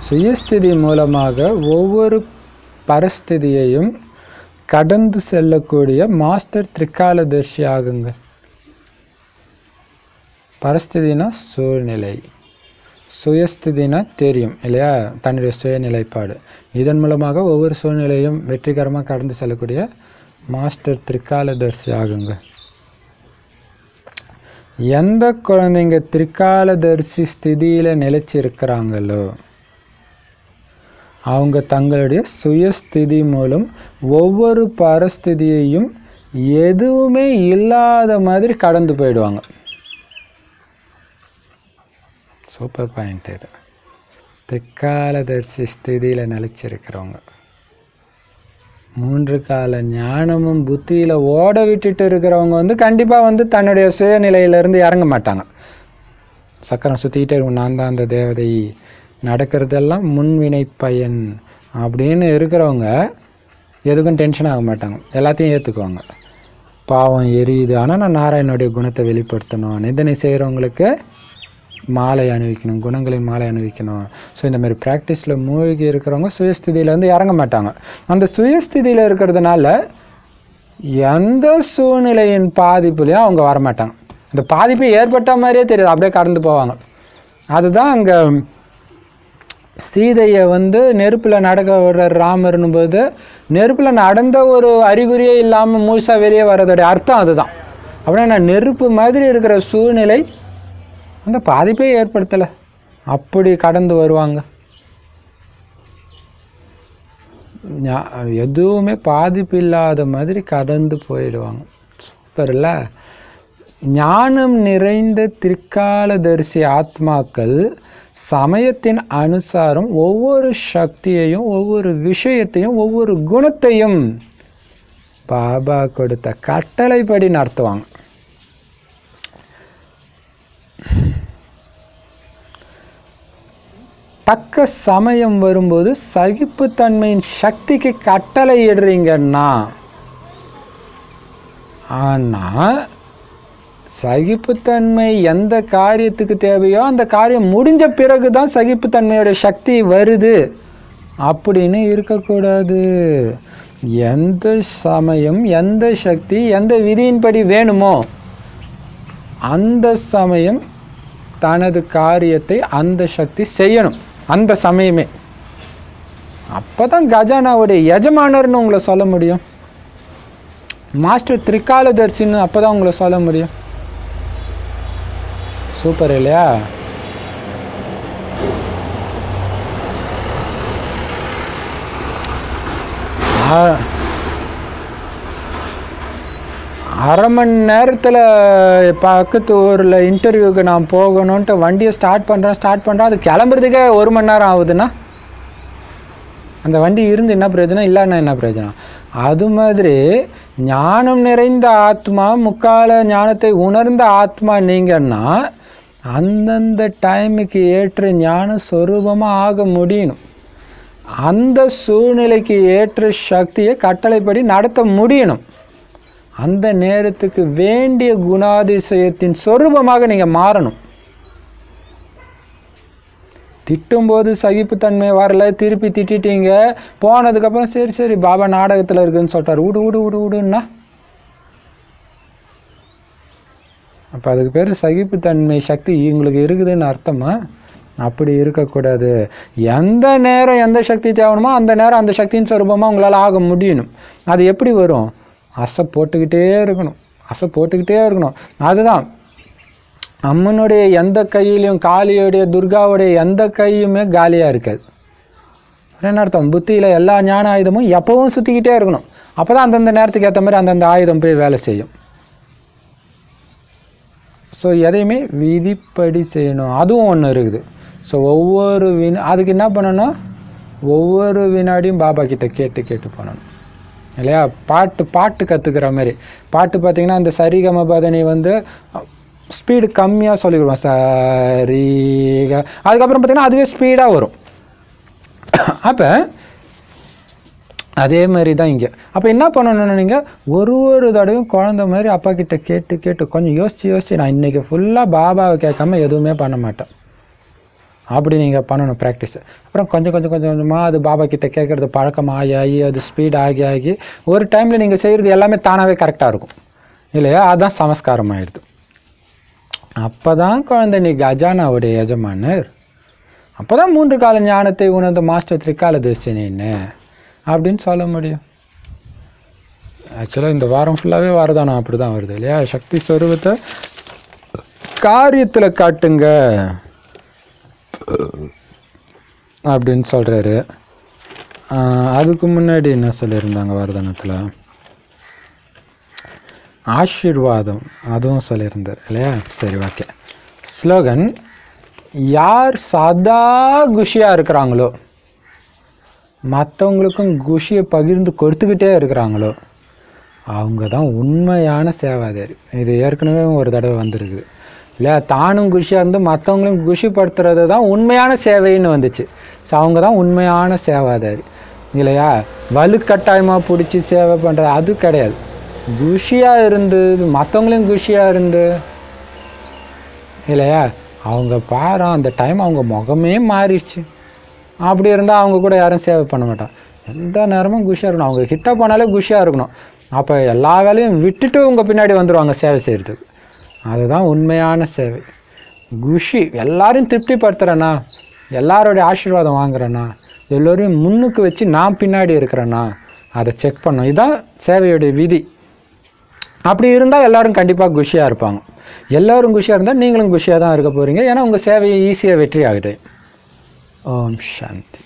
சுயஸ்திதி மூலமாக ஒவ்வொரு பரஸ்திதியையும் கடந்து செல்லக்கூடிய மாஸ்டர் திரிகாலதர்ஷி ஆகுங்க. பரஸ்திதினா சூழ்நிலை, சுயஸ்திதினா தெரியும் இல்லையா, தன்னுடைய சுயநிலைப்பாடு. இதன் மூலமாக ஒவ்வொரு சூழ்நிலையும் வெற்றிகரமாக கடந்து செல்லக்கூடிய மாஸ்டர் திரிகாலதர்ஷி ஆகுங்க. எந்த குழந்தைங்க திரிகாலதர்ஷி ஸ்திதியில் நிலைச்சி இருக்கிறாங்களோ அவங்க தங்களுடைய சுயஸ்திதி மூலம் ஒவ்வொரு பரஸ்திதியையும் எதுவுமே இல்லாத மாதிரி கடந்து போயிடுவாங்க. சூப்பர் பாயிண்ட் இது. திரிகாலதர்ஷி ஸ்திதியில் நிலைச்சிருக்கிறவங்க 3 கால ஞானமும் புத்தியில் ஓட விட்டுட்டு இருக்கிறவங்க கண்டிப்பாக தன்னுடைய சுயநிலையிலேருந்து இறங்க மாட்டாங்க. சக்கரம் சுற்றிக்கிட்டே இருக்கும், நான் தான் அந்த தேவதை, நடக்கிறதெல்லாம் முன்வினை பயன் அப்படின்னு இருக்கிறவங்க எதுக்கும் டென்ஷன் ஆக மாட்டாங்க, எல்லாத்தையும் ஏற்றுக்குவாங்க. பாவம் எரியுது, ஆனால் நான் நாராயணனுடைய குணத்தை வெளிப்படுத்தணும், நிந்தனை செய்கிறவங்களுக்கு மாலை அணிவிக்கணும், குணங்களின் மாலை அணிவிக்கணும். ஸோ இந்த மாதிரி ப்ராக்டிஸில் மூழ்கி இருக்கிறவங்க சுயஸ்திதியில் இறங்க மாட்டாங்க. அந்த சுயஸ்திதியில் இருக்கிறதுனால எந்த சூழ்நிலையின் பாதிப்புலையும் அவங்க வரமாட்டாங்க. இந்த பாதிப்பு ஏற்பட்ட மாதிரியே தெரியாது, அப்படியே கடந்து போவாங்க. அதுதான் அங்கே சீதையை நெருப்பில் நடக்க விடுற ராமர்னும் போது நெருப்பில் நடந்த ஒரு அறிகுறியே இல்லாமல் முழுசாக வெளியே வர்றதோடைய அர்த்தம் அதுதான். அப்படின்னா நெருப்பு மாதிரி இருக்கிற சூழ்நிலை அந்த பாதிப்பே ஏற்படுத்தலை, அப்படி கடந்து வருவாங்க. எதுவுமே பாதிப்பு இல்லாத மாதிரி கடந்து போயிடுவாங்க. சூப்பர் இல்லை? ஞானம் நிறைந்த திரிகாலதரிசி ஆத்மாக்கள் சமயத்தின் அனுசாரம் ஒவ்வொரு சக்தியையும், ஒவ்வொரு விஷயத்தையும், ஒவ்வொரு குணத்தையும் பாபா கொடுத்த கட்டளைப்படி நடத்துவாங்க. தக்க சமயம் வரும்போது சகிப்புத்தன்மையின் சக்திக்கு கட்டளை இடுறீங்கன்னா, ஆனால் சகிப்புத்தன்மை எந்த காரியத்துக்கு தேவையோ அந்த காரியம் முடிஞ்ச பிறகு தான் சகிப்புத்தன்மையோட சக்தி வருது அப்படின்னு இருக்கக்கூடாது. எந்த சமயம், எந்த சக்தி, எந்த விதியின்படி வேணுமோ அந்த சமயம் தனது காரியத்தை அந்த சக்தி செய்யணும், அந்த சமயமே. அப்பதான் கஜானாவுடைய எஜமானர்னு உங்களை சொல்ல முடியும். மாஸ்டர் திரிகாலதர்சின்னு அப்பதான் உங்களை சொல்ல முடியும். சூப்பர் இல்லையா? அரை மணி நேரத்தில் பக்கத்து ஊரில் இன்டர்வியூக்கு நான் போகணுன்ட்டு வண்டியை ஸ்டார்ட் பண்ணுறேன். அது கிளம்புறதுக்கே 1 மணி நேரம் ஆகுதுன்னா அந்த வண்டி இருந்து என்ன பிரயோஜனம், இல்லைன்னா என்ன பிரயோஜனம்? அது மாதிரி ஞானம் நிறைந்த ஆத்மா, முக்கால ஞானத்தை உணர்ந்த ஆத்மா நீங்கன்னா அந்தந்த டைமுக்கு ஏற்ற ஞான சொரூபமாக ஆக முடியணும். அந்த சூழ்நிலைக்கு ஏற்ற சக்தியை கட்டளைப்படி நடத்த முடியணும். அந்த நேரத்துக்கு வேண்டிய குணாதிசயத்தின் சொரூபமாக நீங்கள் மாறணும். திட்டும்போது சகிப்புத்தன்மை வரல, திருப்பி திட்டிட்டீங்க, போனதுக்கப்புறம் சரி பாபா நாடகத்தில் இருக்குன்னு சொல்லிட்டார், விடுன்னா அப்போ அதுக்கு பேர் சகிப்புத்தன்மை சக்தி உங்களுக்கு இருக்குதுன்னு அர்த்தமா? அப்படி இருக்கக்கூடாது. எந்த நேரம் எந்த சக்தி தேவணுமோ அந்த நேரம் அந்த சக்தியின் சொரூபமாக உங்களால் ஆக முடியணும். அது எப்படி வரும்? அசை போட்டுக்கிட்டே இருக்கணும். அதுதான் அம்மனுடைய எந்த கையிலையும், காளியோடைய, துர்காவுடைய எந்த கையுமே காலியாக இருக்காது. என்ன அர்த்தம்? புத்தியில் எல்லா ஞான ஆயுதமும் எப்பவும் சுற்றிக்கிட்டே இருக்கணும். அப்போ தான் அந்தந்த நேரத்துக்கு ஏற்ற மாதிரி அந்தந்த ஆயுதம் போய் வேலை செய்யும். ஸோ எதையுமே விதிப்படி செய்யணும். அதுவும் ஒன்று இருக்குது. ஸோ ஒவ்வொரு அதுக்கு என்ன பண்ணணும்? ஒவ்வொரு வினாடியும் பாபா கிட்ட கேட்டு பண்ணணும் இல்லையா? பாட்டு கற்றுக்கிற மாதிரி. பாட்டு பார்த்திங்கன்னா அந்த சரிகம பதனி ஸ்பீடு கம்மியாக சொல்லிடுவோம், சரிக. அதுக்கப்புறம் பார்த்திங்கன்னா அதுவே ஸ்பீடாக வரும். அப்போ அதே மாதிரி தான் இங்கே. அப்போ என்ன பண்ணணும்னு நீங்கள் ஒரு தடவையும் குழந்த மாதிரி அப்பா கிட்ட கேட்டு கொஞ்சம் யோசிச்சு நான் இன்றைக்கி ஃபுல்லாக பாபாவை கேட்காம எதுவுமே பண்ண மாட்டேன் அப்படி நீங்கள் பண்ணணும் ப்ராக்டிஸ். அப்புறம் கொஞ்சமாக அது பாபா கிட்ட கேட்குறது பழக்கம் ஆகி அது ஸ்பீட் ஆகி ஒரு டைமில் நீங்கள் செய்கிறது எல்லாமே தானாகவே கரெக்டாக இருக்கும் இல்லையா? அதுதான் சமஸ்காரம் ஆகிடுது. அப்போ தான் குழந்தை நீ கஜானாவுடைய எஜமானர். அப்போ தான் 3 கால ஞானத்தை உணர்ந்த மாஸ்டர் திரிகாலதர்சினின்னு அப்படின்னு சொல்ல முடியும். ஆக்சுவலாக இந்த வாரம் ஃபுல்லாகவே வரதானம் அப்படி தான் வருது இல்லையா? சக்தி ஸ்வரூபத்தை காரியத்தில் காட்டுங்க அப்படின்னு சொல்கிறாரு. அதுக்கு முன்னாடி என்ன சொல்லியிருந்தாங்க வரதானத்தில்? ஆசீர்வாதம் அதுவும் சொல்லியிருந்தார் இல்லையா? சரி, ஓகே. ஸ்லோகன்: யார் சதா குஷியாக இருக்கிறாங்களோ, மற்றவங்களுக்கும் குஷியை பகிர்ந்து கொடுத்துக்கிட்டே இருக்கிறாங்களோ அவங்க தான் உண்மையான சேவாதாரி. இது ஏற்கனவே ஒரு தடவை வந்திருக்குது இல்லையா? தானும் குஷியாக இருந்து மற்றவங்களும் குஷிப்படுத்துறது தான் உண்மையான சேவைன்னு வந்துச்சு. ஸோ அவங்க தான் உண்மையான சேவாதாரி இல்லையா? வலுக்கட்டாயமாக பிடிச்சி சேவை பண்ணுறது அது கிடையாது. குஷியாக இருந்து மற்றவங்களையும் குஷியாக இருந்து இல்லையா? அவங்க பாரு அந்த டைம் அவங்க முகமே மாறிடுச்சு. அப்படி இருந்தால் அவங்க கூட யாரும் சேவை பண்ண மாட்டான். எந்த நேரமும் குஷியாக இருக்கணும். அவங்க கிட்ட போனாலே குஷியாக இருக்கணும். அப்போ எல்லா வேலையும் விட்டுட்டு உங்கள் பின்னாடி வந்துடுவாங்க சேவை செய்கிறதுக்கு. அதுதான் உண்மையான சேவை. குஷி எல்லாரையும் திருப்திப்படுத்துகிறேன்னா, எல்லாரோடைய ஆசீர்வாதம் வாங்குறேன்னா, எல்லோரையும் முன்னுக்கு வச்சு நான் பின்னாடி இருக்கிறேன்னா அதை செக் பண்ணணும். இதுதான் சேவையுடைய விதி. அப்படி இருந்தால் எல்லோரும் கண்டிப்பாக குஷியாக இருப்பாங்க. எல்லோரும் குஷியாக இருந்தால் நீங்களும் குஷியாக தான் இருக்க போகிறீங்க. ஏன்னா உங்கள் சேவையை ஈஸியாக வெற்றி ஆகிடும். ஓம் சாந்தி.